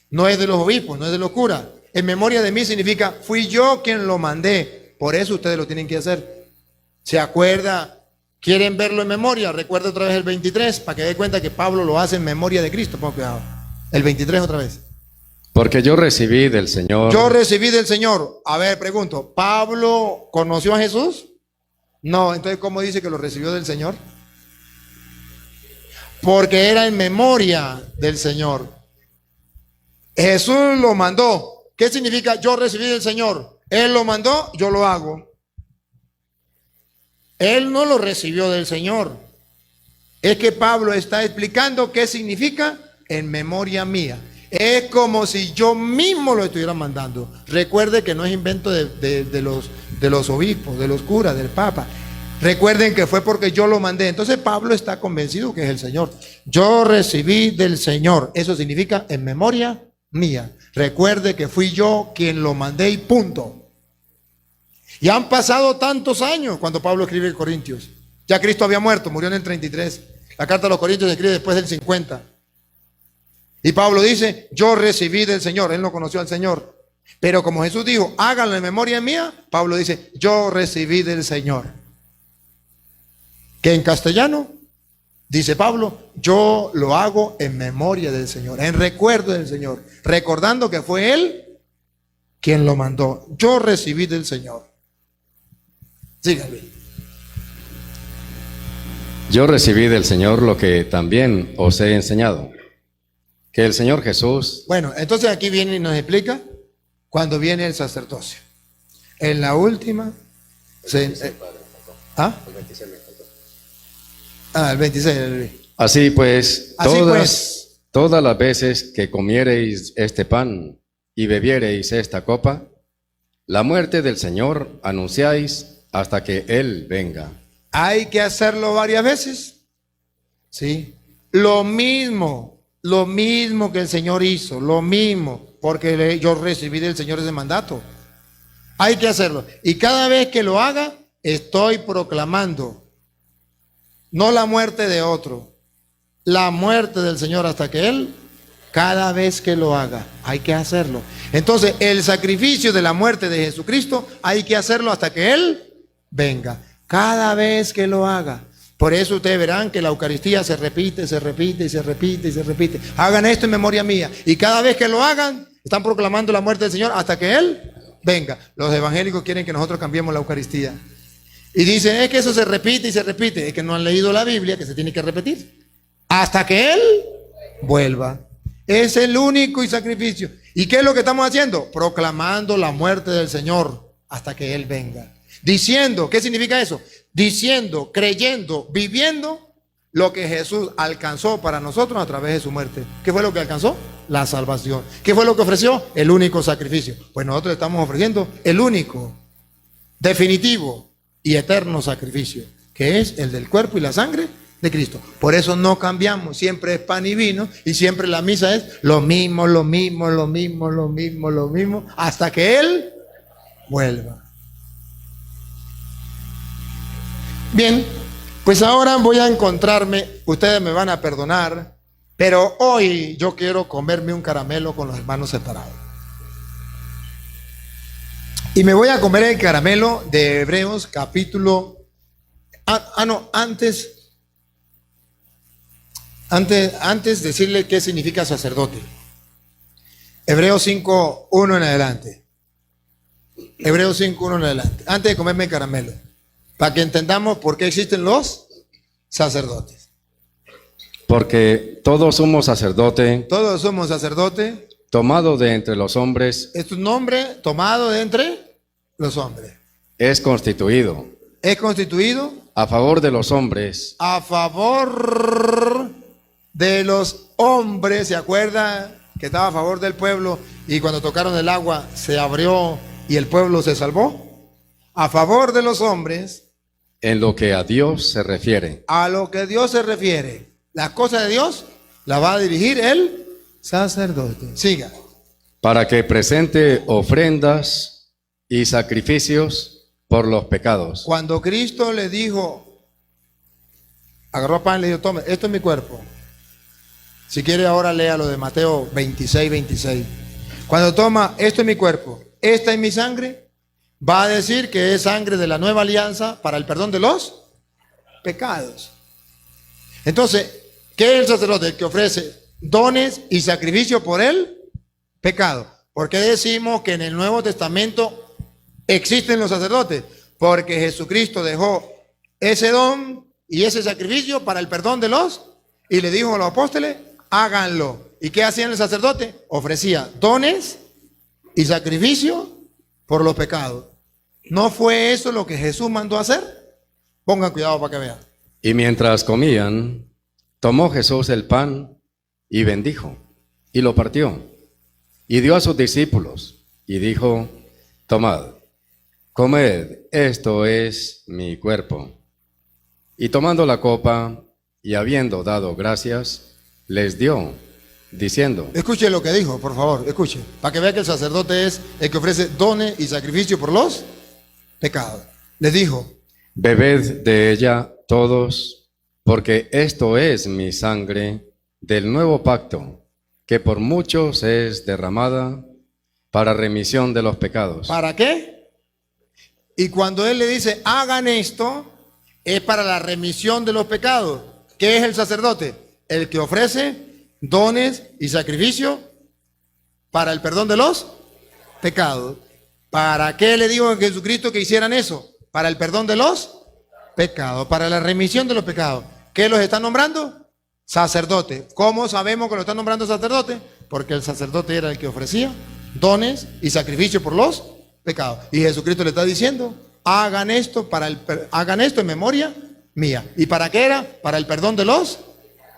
no es de los obispos, no es de los curas. En memoria de mí significa, fui yo quien lo mandé. Por eso ustedes lo tienen que hacer. ¿Se acuerda? ¿Quieren verlo en memoria? Recuerda otra vez el 23 para que dé cuenta que Pablo lo hace en memoria de Cristo. Ponga cuidado. El 23 otra vez. Porque yo recibí del Señor. Yo recibí del Señor. A ver, pregunto, ¿Pablo conoció a Jesús? No, entonces ¿cómo dice que lo recibió del Señor? Porque era en memoria del Señor. Jesús lo mandó. ¿Qué significa yo recibí del Señor? Él lo mandó, yo lo hago. Él no lo recibió del Señor. Es que Pablo está explicando qué significa en memoria mía. Es como si yo mismo lo estuviera mandando. Recuerde que no es invento de los obispos, de los curas, del Papa. Recuerden que fue porque yo lo mandé. Entonces Pablo está convencido que es el Señor. Yo recibí del Señor. Eso significa en memoria mía. Recuerde que fui yo quien lo mandé y punto. Y han pasado tantos años cuando Pablo escribe en Corintios. Ya Cristo había muerto, murió en el 33. La carta a los Corintios se escribe después del 50. Y Pablo dice, yo recibí del Señor. Él no conoció al Señor. Pero como Jesús dijo, háganlo en memoria mía, Pablo dice, yo recibí del Señor. Que en castellano, dice Pablo, yo lo hago en memoria del Señor, en recuerdo del Señor, recordando que fue Él quien lo mandó. Yo recibí del Señor. Síganme. Yo recibí del Señor lo que también os he enseñado. Que el Señor Jesús... Bueno, entonces aquí viene y nos explica cuando viene el sacerdocio. En la última... el 26. Así pues, Así pues, todas las veces que comiereis este pan y bebiereis esta copa, la muerte del Señor anunciáis hasta que Él venga. ¿Hay que hacerlo varias veces? Sí. Lo mismo que el Señor hizo, lo mismo, porque yo recibí del Señor ese mandato. Hay que hacerlo. Y cada vez que lo haga, estoy proclamando no la muerte de otro, la muerte del Señor hasta que Él, cada vez que lo haga, hay que hacerlo. Entonces, el sacrificio de la muerte de Jesucristo, hay que hacerlo hasta que Él venga. Cada vez que lo haga. Por eso ustedes verán que la Eucaristía se repite, se repite y se repite y se repite. Hagan esto en memoria mía. Y cada vez que lo hagan, están proclamando la muerte del Señor hasta que Él venga. Los evangélicos quieren que nosotros cambiemos la Eucaristía. Y dicen, es que eso se repite y se repite. Es que no han leído la Biblia, que se tiene que repetir. Hasta que Él vuelva. Es el único y sacrificio. ¿Y qué es lo que estamos haciendo? Proclamando la muerte del Señor hasta que Él venga. Diciendo, ¿qué significa eso? Diciendo, creyendo, viviendo lo que Jesús alcanzó para nosotros a través de su muerte. ¿Qué fue lo que alcanzó? La salvación. ¿Qué fue lo que ofreció? El único sacrificio. Pues nosotros estamos ofreciendo el único, definitivo y eterno sacrificio, que es el del cuerpo y la sangre de Cristo. Por eso no cambiamos, siempre es pan y vino, y siempre la misa es lo mismo, lo mismo, lo mismo, lo mismo, lo mismo, hasta que Él vuelva. Bien, pues ahora voy a encontrarme, ustedes me van a perdonar, pero hoy yo quiero comerme un caramelo con los hermanos separados. Y me voy a comer el caramelo de Hebreos capítulo... Antes decirle qué significa sacerdote. Hebreos 5:1 en adelante. Hebreos 5:1 en adelante. Antes de comerme el caramelo. Para que entendamos por qué existen los sacerdotes. Porque todo sumo sacerdote, Todos somos sacerdotes. tomado de entre los hombres, Es un nombre tomado de entre los hombres. es constituido Es constituido a favor de los hombres a favor de los hombres. ¿Se acuerda que estaba a favor del pueblo y cuando tocaron el agua se abrió y el pueblo se salvó? A favor de los hombres. en lo que a Dios se refiere. A lo que Dios se refiere, la cosa de Dios la va a dirigir el sacerdote. Siga. Para que presente ofrendas y sacrificios por los pecados. Cuando Cristo le dijo, agarró pan y le dijo, tome, esto es mi cuerpo. Si quiere ahora lea lo de Mateo 26:26. Cuando toma, esto es mi cuerpo, esta es mi sangre, va a decir que es sangre de la nueva alianza para el perdón de los pecados. Entonces, ¿qué es el sacerdote? El que ofrece dones y sacrificio por el pecado. ¿Por qué decimos que en el Nuevo Testamento existen los sacerdotes? Porque Jesucristo dejó ese don y ese sacrificio para el perdón de los, y le dijo a los apóstoles, háganlo. ¿Y qué hacía el sacerdote? Ofrecía dones y sacrificio por los pecados. ¿No fue eso lo que Jesús mandó a hacer? Pongan cuidado para que vean. Y mientras comían, tomó Jesús el pan y bendijo, y lo partió, y dio a sus discípulos, y dijo, tomad, comed, esto es mi cuerpo. Y tomando la copa, y habiendo dado gracias, les dio, diciendo. Escuche lo que dijo, por favor, escuche, para que vea que el sacerdote es el que ofrece dones y sacrificio por los pecados. Les dijo, Bebed de ella todos, porque esto es mi sangre del nuevo pacto, que por muchos es derramada para remisión de los pecados. ¿para qué? Y cuando él le dice, hagan esto, es para la remisión de los pecados. ¿Qué es el sacerdote? El que ofrece dones y sacrificio para el perdón de los pecados. ¿Para qué le dijo a Jesucristo que hicieran eso? Para el perdón de los pecados, para la remisión de los pecados. ¿Qué los está nombrando? Sacerdote. ¿Cómo sabemos que lo está nombrando sacerdote? Porque el sacerdote era el que ofrecía dones y sacrificio por los pecados. Y Jesucristo le está diciendo, hagan esto hagan esto en memoria mía. ¿Y para qué era? Para el perdón de los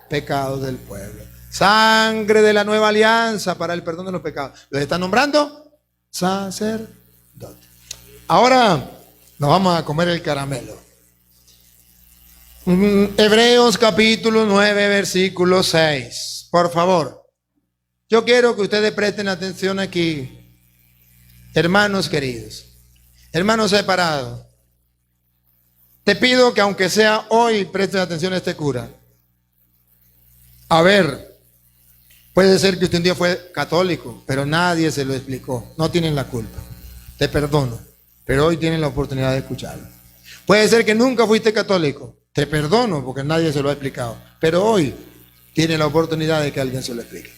pecados del pueblo. Sangre de la nueva alianza para el perdón de los pecados. Los está nombrando sacerdote. Ahora nos vamos a comer el caramelo. Hebreos capítulo 9, versículo 6. Por favor, yo quiero que ustedes presten atención aquí. Hermanos queridos, hermanos separados, te pido que aunque sea hoy presten atención a este cura. A ver, puede ser que usted un día fue católico, pero nadie se lo explicó. No tienen la culpa. Te perdono, pero hoy tienen la oportunidad de escucharlo. Puede ser que nunca fuiste católico. Te perdono porque nadie se lo ha explicado. Pero hoy tienen la oportunidad de que alguien se lo explique.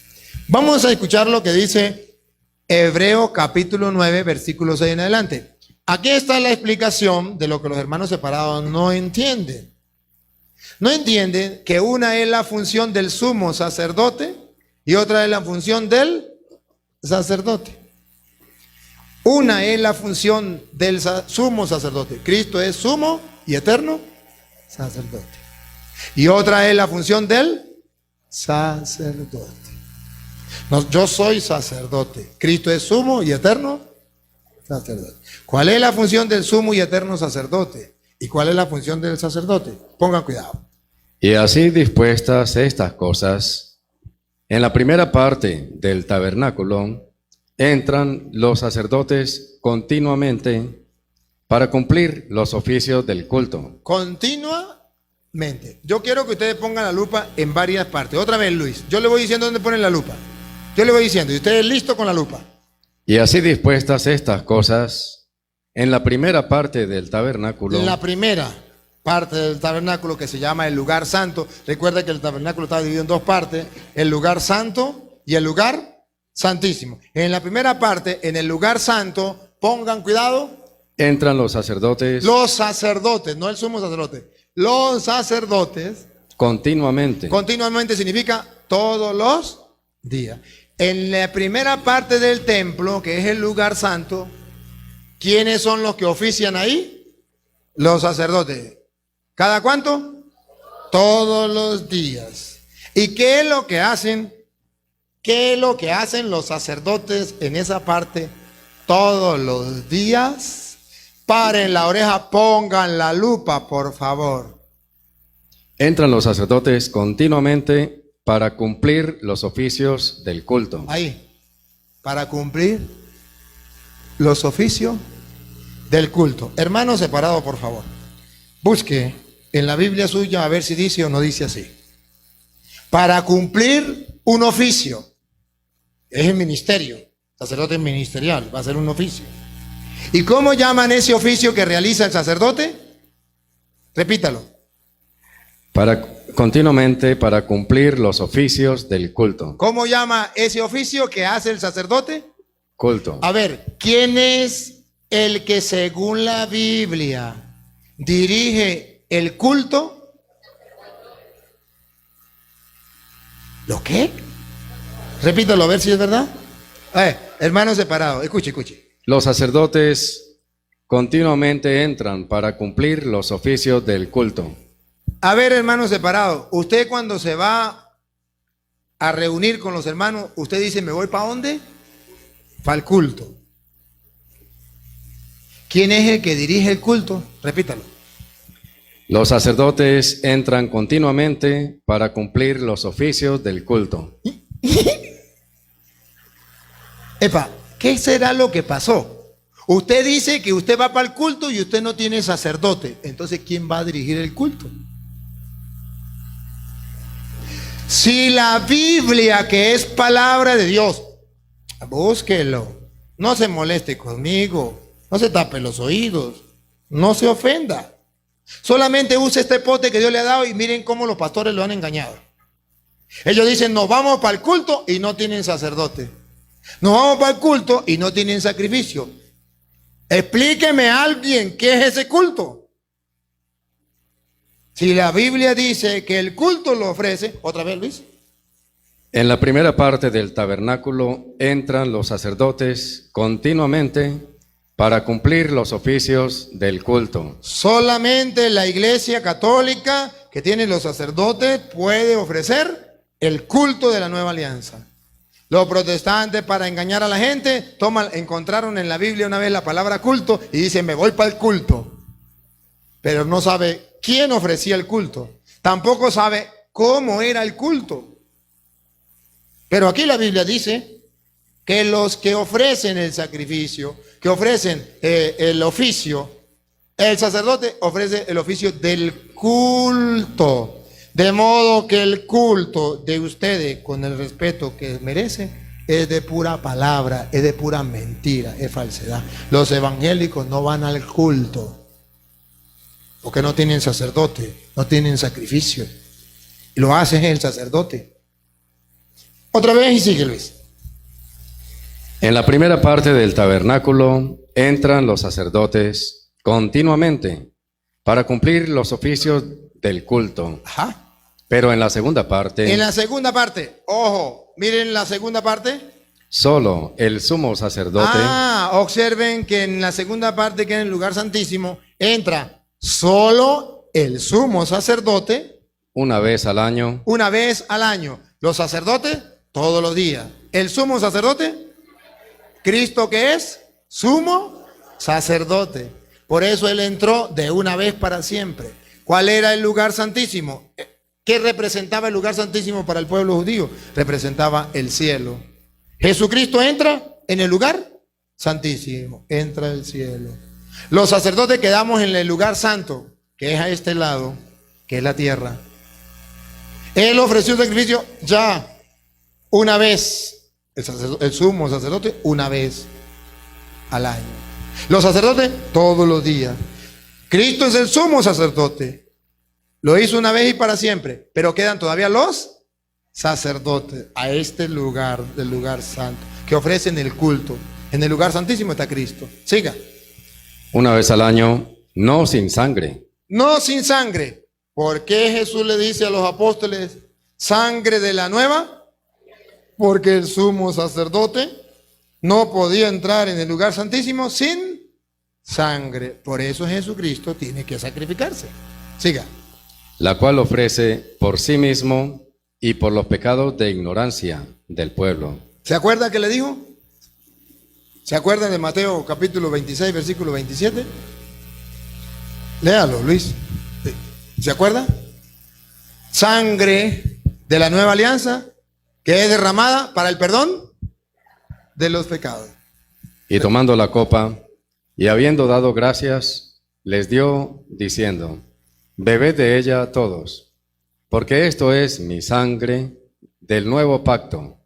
Vamos a escuchar lo que dice Hebreos capítulo 9, versículo 6 en adelante. Aquí está la explicación de lo que los hermanos separados no entienden. ¿No entienden que una es la función del sumo sacerdote y otra es la función del sacerdote? Una es la función del sumo sacerdote. Cristo es sumo y eterno sacerdote. Y otra es la función del sacerdote. No, yo soy sacerdote. Cristo es sumo y eterno sacerdote. ¿Cuál es la función del sumo y eterno sacerdote? ¿Y cuál es la función del sacerdote? Pongan cuidado. Y así dispuestas estas cosas, en la primera parte del tabernáculo entran los sacerdotes continuamente para cumplir los oficios del culto. Continuamente. Yo quiero que ustedes pongan la lupa en varias partes. Otra vez, Luis. Yo le voy diciendo dónde ponen la lupa. Yo le voy diciendo, y ustedes listos con la lupa. Y así dispuestas estas cosas, en la primera parte del tabernáculo. La primera parte del tabernáculo, que se llama el lugar santo. Recuerda que el tabernáculo está dividido en dos partes: el lugar santo y el lugar santísimo. En la primera parte, en el lugar santo, pongan cuidado, entran los sacerdotes. Los sacerdotes, no el sumo sacerdote. Los sacerdotes. Continuamente. Continuamente significa todos los días. En la primera parte del templo, que es el lugar santo, ¿quiénes son los que ofician ahí? Los sacerdotes. ¿Cada cuánto? Todos los días. ¿Y qué es lo que hacen? ¿Qué es lo que hacen los sacerdotes en esa parte todos los días? Paren la oreja, pongan la lupa, por favor. Entran los sacerdotes continuamente para cumplir los oficios del culto. Ahí, para cumplir los oficios del culto. Hermano separado, por favor. Busque en la Biblia suya a ver si dice o no dice así. Para cumplir un oficio. Es el ministerio. Sacerdote ministerial, va a ser un oficio. ¿Y cómo llaman ese oficio que realiza el sacerdote? Repítalo. Continuamente para cumplir los oficios del culto. ¿Cómo llama ese oficio que hace el sacerdote? Culto. A ver, ¿quién es el que según la Biblia dirige el culto? ¿Lo qué? Repítalo, a ver si es verdad. Hermanos separados, escuche. Los sacerdotes continuamente entran para cumplir los oficios del culto. A ver, hermanos separados, usted cuando se va a reunir con los hermanos, usted dice, ¿me voy para dónde? Para el culto. ¿Quién es el que dirige el culto? Repítalo. Los sacerdotes entran continuamente para cumplir los oficios del culto. Epa, ¿qué será lo que pasó? Usted dice que usted va para el culto y usted no tiene sacerdote. Entonces, ¿quién va a dirigir el culto? Si la Biblia, que es palabra de Dios, búsquelo, no se moleste conmigo, no se tape los oídos, no se ofenda. Solamente use este pote que Dios le ha dado y miren cómo los pastores lo han engañado. Ellos dicen, nos vamos para el culto y no tienen sacerdote. Nos vamos para el culto y no tienen sacrificio. Explíqueme a alguien qué es ese culto. Si la Biblia dice que el culto lo ofrece, otra vez, Luis. En la primera parte del tabernáculo entran los sacerdotes continuamente para cumplir los oficios del culto. Solamente la Iglesia Católica, que tiene los sacerdotes, puede ofrecer el culto de la nueva alianza. Los protestantes, para engañar a la gente, encontraron en la Biblia una vez la palabra culto y dicen, me voy para el culto. Pero no sabe quién ofrecía el culto. Tampoco sabe cómo era el culto. Pero aquí la Biblia dice que los que ofrecen el sacrificio, que ofrecen el oficio, el sacerdote ofrece el oficio del culto. De modo que el culto de ustedes, con el respeto que merece, es de pura palabra, es de pura mentira, es falsedad. Los evangélicos no van al culto porque no tienen sacerdote, no tienen sacrificio. Y lo hace el sacerdote. Otra vez y sigue, Luis. En la primera parte del tabernáculo entran los sacerdotes continuamente para cumplir los oficios del culto. Ajá. Pero en la segunda parte, En la segunda parte, ojo, miren la segunda parte. solo el sumo sacerdote Observen que en la segunda parte, que es en el lugar santísimo, entra solo el sumo sacerdote una vez al año, una vez al año. Los sacerdotes, todos los días. El sumo sacerdote, Cristo, que es sumo sacerdote. Por eso Él entró de una vez para siempre. ¿Cuál era el lugar santísimo? ¿Qué representaba el lugar santísimo para el pueblo judío? Representaba el cielo. Jesucristo entra en el lugar santísimo, entra el cielo. Los sacerdotes quedamos en el lugar santo, que es a este lado, que es la tierra. Él ofreció un sacrificio ya una vez, el sumo sacerdote una vez al año. Los sacerdotes todos los días. Cristo es el sumo sacerdote. Lo hizo una vez y para siempre, pero quedan todavía los sacerdotes a este lugar, del lugar santo, que ofrecen el culto. En el lugar santísimo está Cristo. Siga. una vez al año, no sin sangre. No sin sangre. ¿Por qué Jesús le dice a los apóstoles sangre de la nueva? Porque el sumo sacerdote no podía entrar en el lugar santísimo sin sangre. Por eso Jesucristo tiene que sacrificarse. Siga. La cual ofrece por sí mismo y por los pecados de ignorancia del pueblo. ¿Se acuerda que le dijo? ¿Se acuerdan de Mateo capítulo 26, versículo 27? Léalo, Luis. ¿Se acuerda? Sangre de la nueva alianza que es derramada para el perdón de los pecados. Y tomando la copa, y habiendo dado gracias, les dio, diciendo, bebed de ella todos, porque esto es mi sangre del nuevo pacto,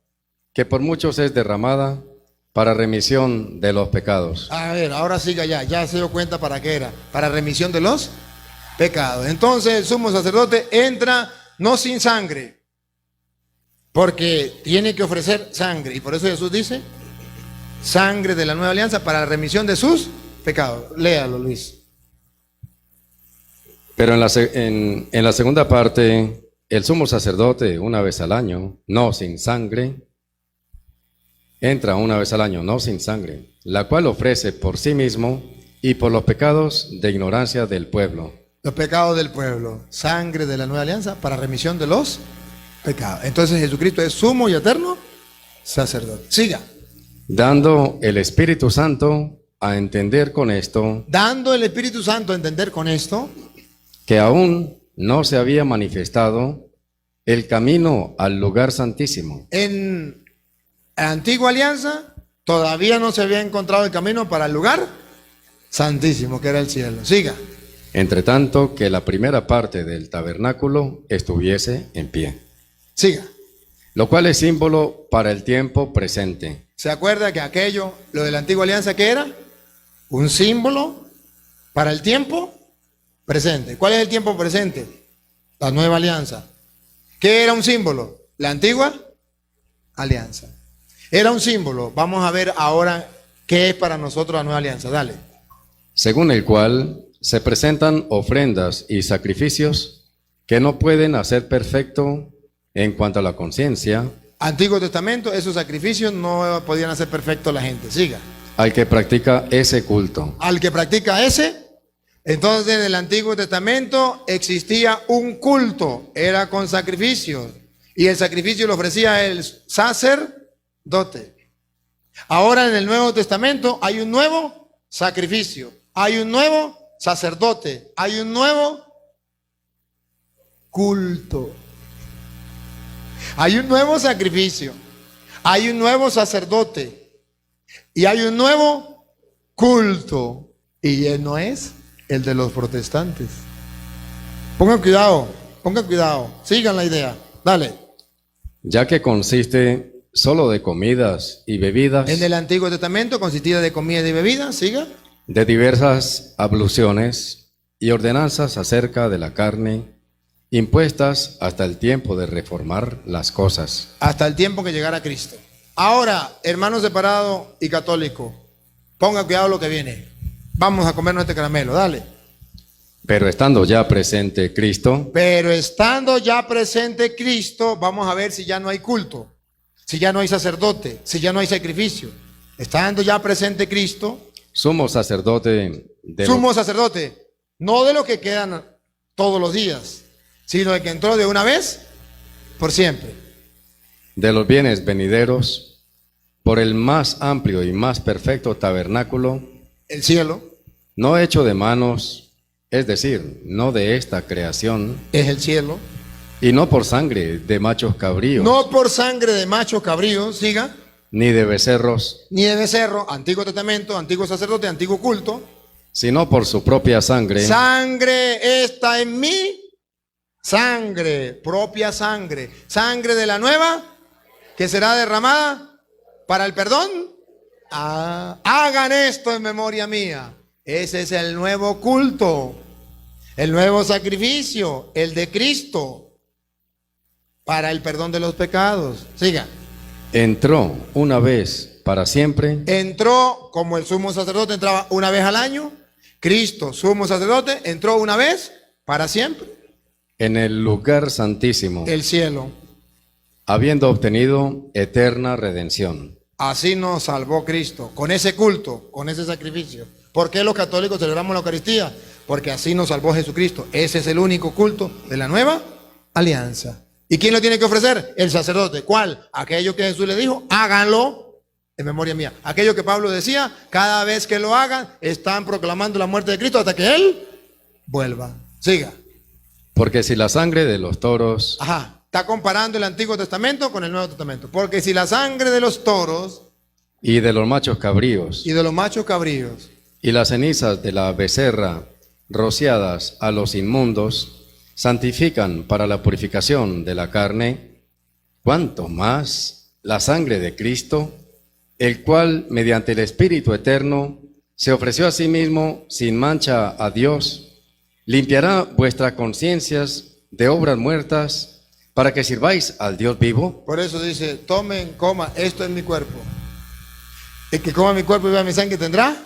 que por muchos es derramada para remisión de los pecados. A ver, ahora siga ya se dio cuenta para qué era, para remisión de los pecados. Entonces el sumo sacerdote entra no sin sangre, porque tiene que ofrecer sangre, y por eso Jesús dice, sangre de la nueva alianza para la remisión de sus pecados. Léalo, Luis. Pero en la segunda parte, el sumo sacerdote una vez al año, no sin sangre, entra una vez al año, no sin sangre, la cual ofrece por sí mismo y por los pecados de ignorancia del pueblo. Los pecados del pueblo, sangre de la nueva alianza para remisión de los pecados. Entonces Jesucristo es sumo y eterno sacerdote. Siga. Dando el Espíritu Santo a entender con esto, Dando el Espíritu Santo a entender con esto, que aún no se había manifestado el camino al lugar santísimo. en la antigua alianza todavía no se había encontrado el camino para el lugar santísimo, que era el cielo. Siga. Entre tanto que la primera parte del tabernáculo estuviese en pie, Siga. lo cual es símbolo para el tiempo presente. ¿Se acuerda que aquello, lo de la antigua alianza, qué era? Un símbolo para el tiempo presente. ¿Cuál es el tiempo presente? La nueva alianza. ¿Qué era un símbolo? La antigua alianza. Era un símbolo. Vamos a ver ahora qué es para nosotros la nueva alianza. Dale. Según el cual se presentan ofrendas y sacrificios que no pueden hacer perfecto en cuanto a la conciencia Antiguo Testamento, esos sacrificios no podían hacer perfecto a la gente. Siga. al que practica ese culto. Al que practica ese, entonces en el Antiguo Testamento existía un culto, era con sacrificios, y el sacrificio lo ofrecía el sacerdote. Ahora en el Nuevo Testamento hay un nuevo sacrificio, hay un nuevo sacerdote, hay un nuevo culto, hay un nuevo sacrificio, hay un nuevo sacerdote y hay un nuevo culto, y él no es el de los protestantes. Pongan cuidado, sigan la idea, dale. Ya que consiste solo de comidas y bebidas, En el Antiguo Testamento consistía de comida y bebida, siga, de diversas abluciones y ordenanzas acerca de la carne, impuestas hasta el tiempo de reformar las cosas. hasta el tiempo que llegara Cristo. Ahora, hermano separado y católico, ponga cuidado lo que viene. Vamos a comernos este caramelo, dale. Pero estando ya presente Cristo, Pero estando ya presente Cristo, vamos a ver si ya no hay culto, si ya no hay sacerdote, si ya no hay sacrificio. Estando ya presente Cristo, sumo sacerdote sumo sacerdote, no de lo que quedan todos los días, sino de que entró de una vez por siempre. de los bienes venideros, por el más amplio y más perfecto tabernáculo, El cielo no hecho de manos, es decir, no de esta creación, es el cielo. y no por sangre de machos cabríos, No por sangre de macho cabrío, siga, ni de becerros, ni de becerro, Antiguo Testamento, antiguo sacerdote, antiguo culto. sino por su propia sangre, Sangre está en mí, sangre, propia sangre, sangre de la nueva, que será derramada para el perdón. Hagan esto en memoria mía. Ese es el nuevo culto, el nuevo sacrificio, el de Cristo, para el perdón de los pecados. Siga. entró una vez para siempre Entró como el sumo sacerdote entraba una vez al año. Cristo, sumo sacerdote, entró una vez para siempre. en el lugar santísimo, El cielo. habiendo obtenido eterna redención. Así nos salvó Cristo, con ese culto, con ese sacrificio. ¿Por qué los católicos celebramos la Eucaristía? Porque así nos salvó Jesucristo. Ese es el único culto de la nueva alianza. ¿Y quién lo tiene que ofrecer? El sacerdote. ¿Cuál? Aquello que Jesús le dijo, háganlo en memoria mía. Aquello que Pablo decía, cada vez que lo hagan, están proclamando la muerte de Cristo hasta que Él vuelva. Siga. Porque si la sangre de los toros Ajá. Está comparando el Antiguo Testamento con el Nuevo Testamento. Porque si la sangre de los toros y de los machos cabríos y de los machos cabríos y las cenizas de la becerra rociadas a los inmundos santifican para la purificación de la carne, cuánto más la sangre de Cristo, el cual mediante el Espíritu eterno se ofreció a sí mismo sin mancha a Dios, limpiará vuestras conciencias de obras muertas para que sirváis al Dios vivo. Por eso dice, tomen, coma, esto es mi cuerpo. El que coma mi cuerpo y beba mi sangre tendrá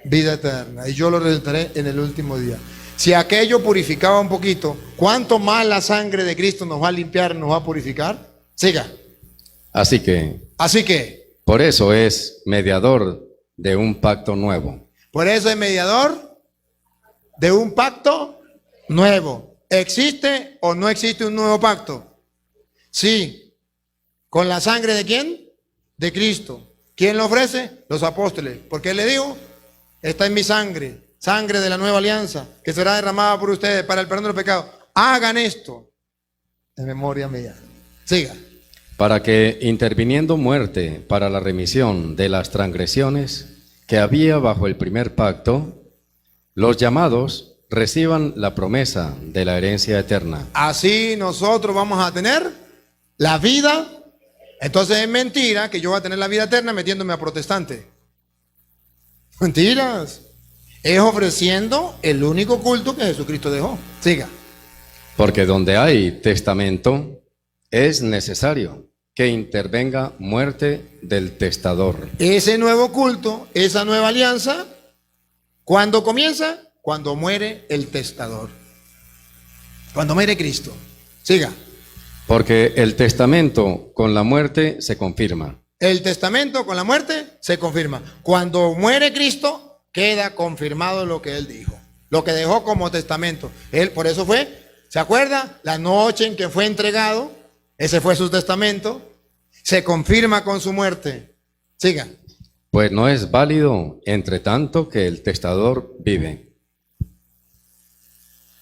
vida eterna. Y yo lo resucitaré en el último día. Si aquello purificaba un poquito, ¿cuánto más la sangre de Cristo nos va a limpiar, nos va a purificar? Siga. Así que, por eso es mediador de un pacto nuevo. Por eso es mediador de un pacto nuevo. ¿Existe o no existe un nuevo pacto? Sí. ¿Con la sangre de quién? De Cristo. ¿Quién lo ofrece? Los apóstoles. Porque Él le dijo, está en mi sangre, sangre de la nueva alianza, que será derramada por ustedes para el perdón de los pecados. Hagan esto en memoria mía. Siga. Para que, interviniendo muerte para la remisión de las transgresiones que había bajo el primer pacto, los llamados reciban la promesa de la herencia eterna. Así nosotros vamos a tener la vida. Entonces es mentira que yo voy a tener la vida eterna metiéndome a protestante. Mentiras. Es ofreciendo el único culto que Jesucristo dejó. Siga. Porque donde hay testamento, es necesario que intervenga muerte del testador. Ese nuevo culto, esa nueva alianza, ¿cuándo comienza? Cuando muere el testador. Cuando muere Cristo. Siga. Porque el testamento con la muerte se confirma. El testamento con la muerte se confirma. Cuando muere Cristo, queda confirmado lo que Él dijo. Lo que dejó como testamento. Él, por eso fue, ¿se acuerda? La noche en que fue entregado, ese fue su testamento. Se confirma con su muerte. Siga. Pues no es válido entre tanto que el testador vive.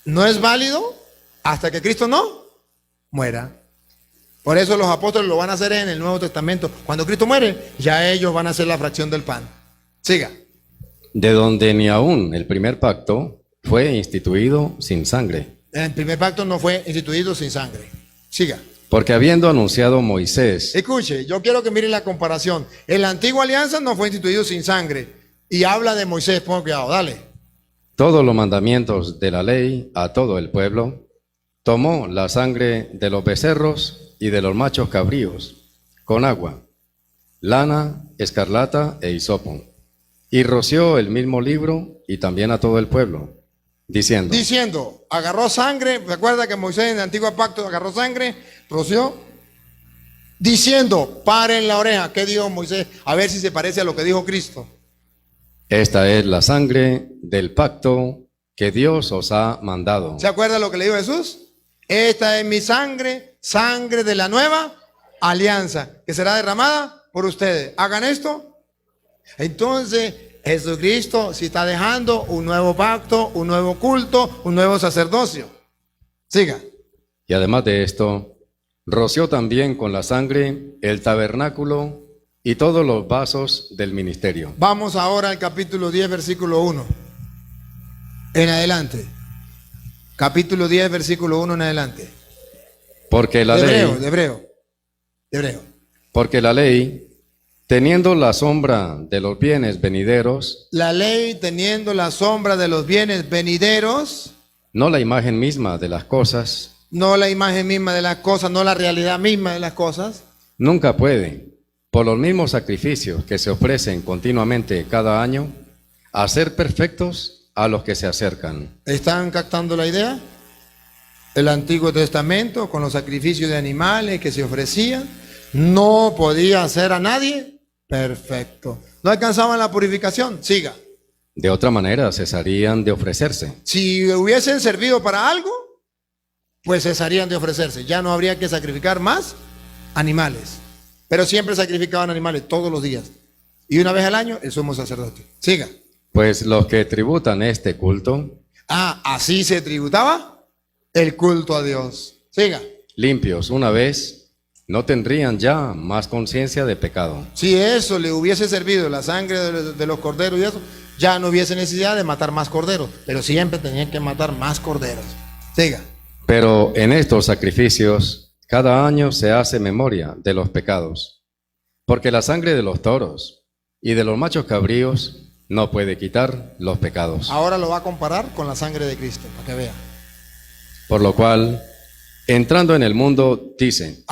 No es válido hasta que Cristo no muera. Por eso los apóstoles lo van a hacer en el Nuevo Testamento. Cuando Cristo muere, ya ellos van a hacer la fracción del pan. Siga. De donde ni aún el primer pacto fue instituido sin sangre. El primer pacto no fue instituido sin sangre. Siga. Porque habiendo anunciado Moisés, Escuche, yo quiero que miren la comparación. En la antigua alianza no fue instituido sin sangre. Y habla de Moisés, ponga cuidado, dale. todos los mandamientos de la ley a todo el pueblo, tomó la sangre de los becerros y de los machos cabríos, con agua, lana, escarlata e hisopo, y roció el mismo libro y también a todo el pueblo. diciendo, agarró sangre, recuerda que Moisés en el antiguo pacto agarró sangre, roció, diciendo, paren la oreja. ¿Qué dijo Moisés? A ver si se parece a lo que dijo Cristo. esta es la sangre del pacto que Dios os ha mandado. ¿Se acuerda lo que le dijo Jesús? Esta es mi sangre, sangre de la nueva alianza, que será derramada por ustedes. Hagan esto. Entonces, Jesucristo sí está dejando un nuevo pacto, un nuevo culto, un nuevo sacerdocio. Siga. Y además de esto, roció también con la sangre el tabernáculo y todos los vasos del ministerio. Vamos ahora al capítulo 10, versículo 1. En adelante. Capítulo 10, versículo 1 en adelante. Porque la De hebreo. Porque la ley, teniendo la sombra de los bienes venideros, La ley teniendo la sombra de los bienes venideros, no la imagen misma de las cosas, no la imagen misma de las cosas, no la realidad misma de las cosas, nunca puede, por los mismos sacrificios que se ofrecen continuamente cada año, hacer perfectos a los que se acercan. ¿están captando la idea? El Antiguo Testamento, con los sacrificios de animales que se ofrecían, no podía hacer a nadie perfecto. No alcanzaban la purificación. Siga. De otra manera, cesarían de ofrecerse. Si hubiesen servido para algo, pues cesarían de ofrecerse. Ya no habría que sacrificar más animales. Pero siempre sacrificaban animales todos los días. Y una vez al año, el sumo sacerdote. Siga. Pues los que tributan este culto, Así se tributaba el culto a Dios. Siga. limpios una vez, no tendrían ya más conciencia de pecado. Si eso le hubiese servido la sangre de los corderos y eso, ya no hubiese necesidad de matar más corderos. Pero siempre tenían que matar más corderos. Siga. Pero en estos sacrificios, cada año se hace memoria de los pecados, porque la sangre de los toros y de los machos cabríos no puede quitar los pecados. Ahora lo va a comparar con la sangre de Cristo, para que vea. Por lo cual, entrando en el mundo, dice,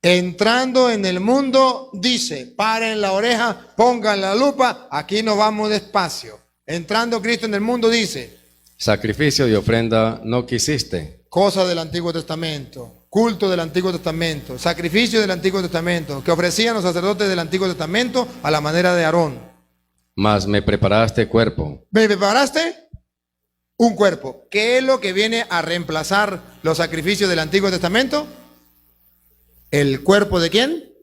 Entrando en el mundo, dice, paren la oreja, pongan la lupa, aquí nos vamos despacio. Entrando Cristo en el mundo, dice, sacrificio y ofrenda no quisiste, cosa del Antiguo Testamento, culto del Antiguo Testamento, sacrificio del Antiguo Testamento, que ofrecían los sacerdotes del Antiguo Testamento a la manera de Aarón. mas me preparaste cuerpo. ¿Me preparaste? Un cuerpo. ¿Qué es lo que viene a reemplazar los sacrificios del Antiguo Testamento? ¿El cuerpo de quién?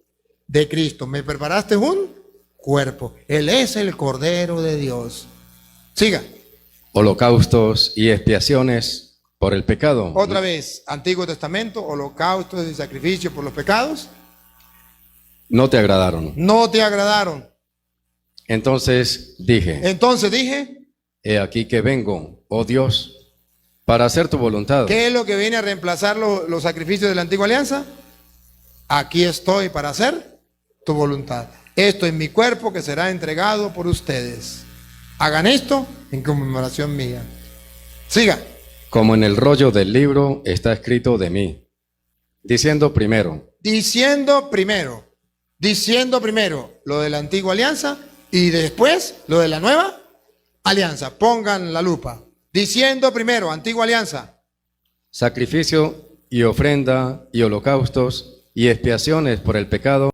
De Cristo. ¿Me preparaste un cuerpo? Él es el Cordero de Dios. Siga. Holocaustos y expiaciones por el pecado. Otra vez, Antiguo Testamento, holocaustos y sacrificios por los pecados. No te agradaron. No te agradaron. Entonces dije, he aquí que vengo, oh Dios, para hacer tu voluntad. ¿Qué es lo que viene a reemplazar los sacrificios de la antigua alianza? Aquí estoy para hacer tu voluntad. Esto es mi cuerpo que será entregado por ustedes. Hagan esto en conmemoración mía. Siga. Como en el rollo del libro está escrito de mí, diciendo primero lo de la antigua alianza y después lo de la nueva alianza. Pongan la lupa. Diciendo primero, antigua alianza, sacrificio y ofrenda y holocaustos y expiaciones por el pecado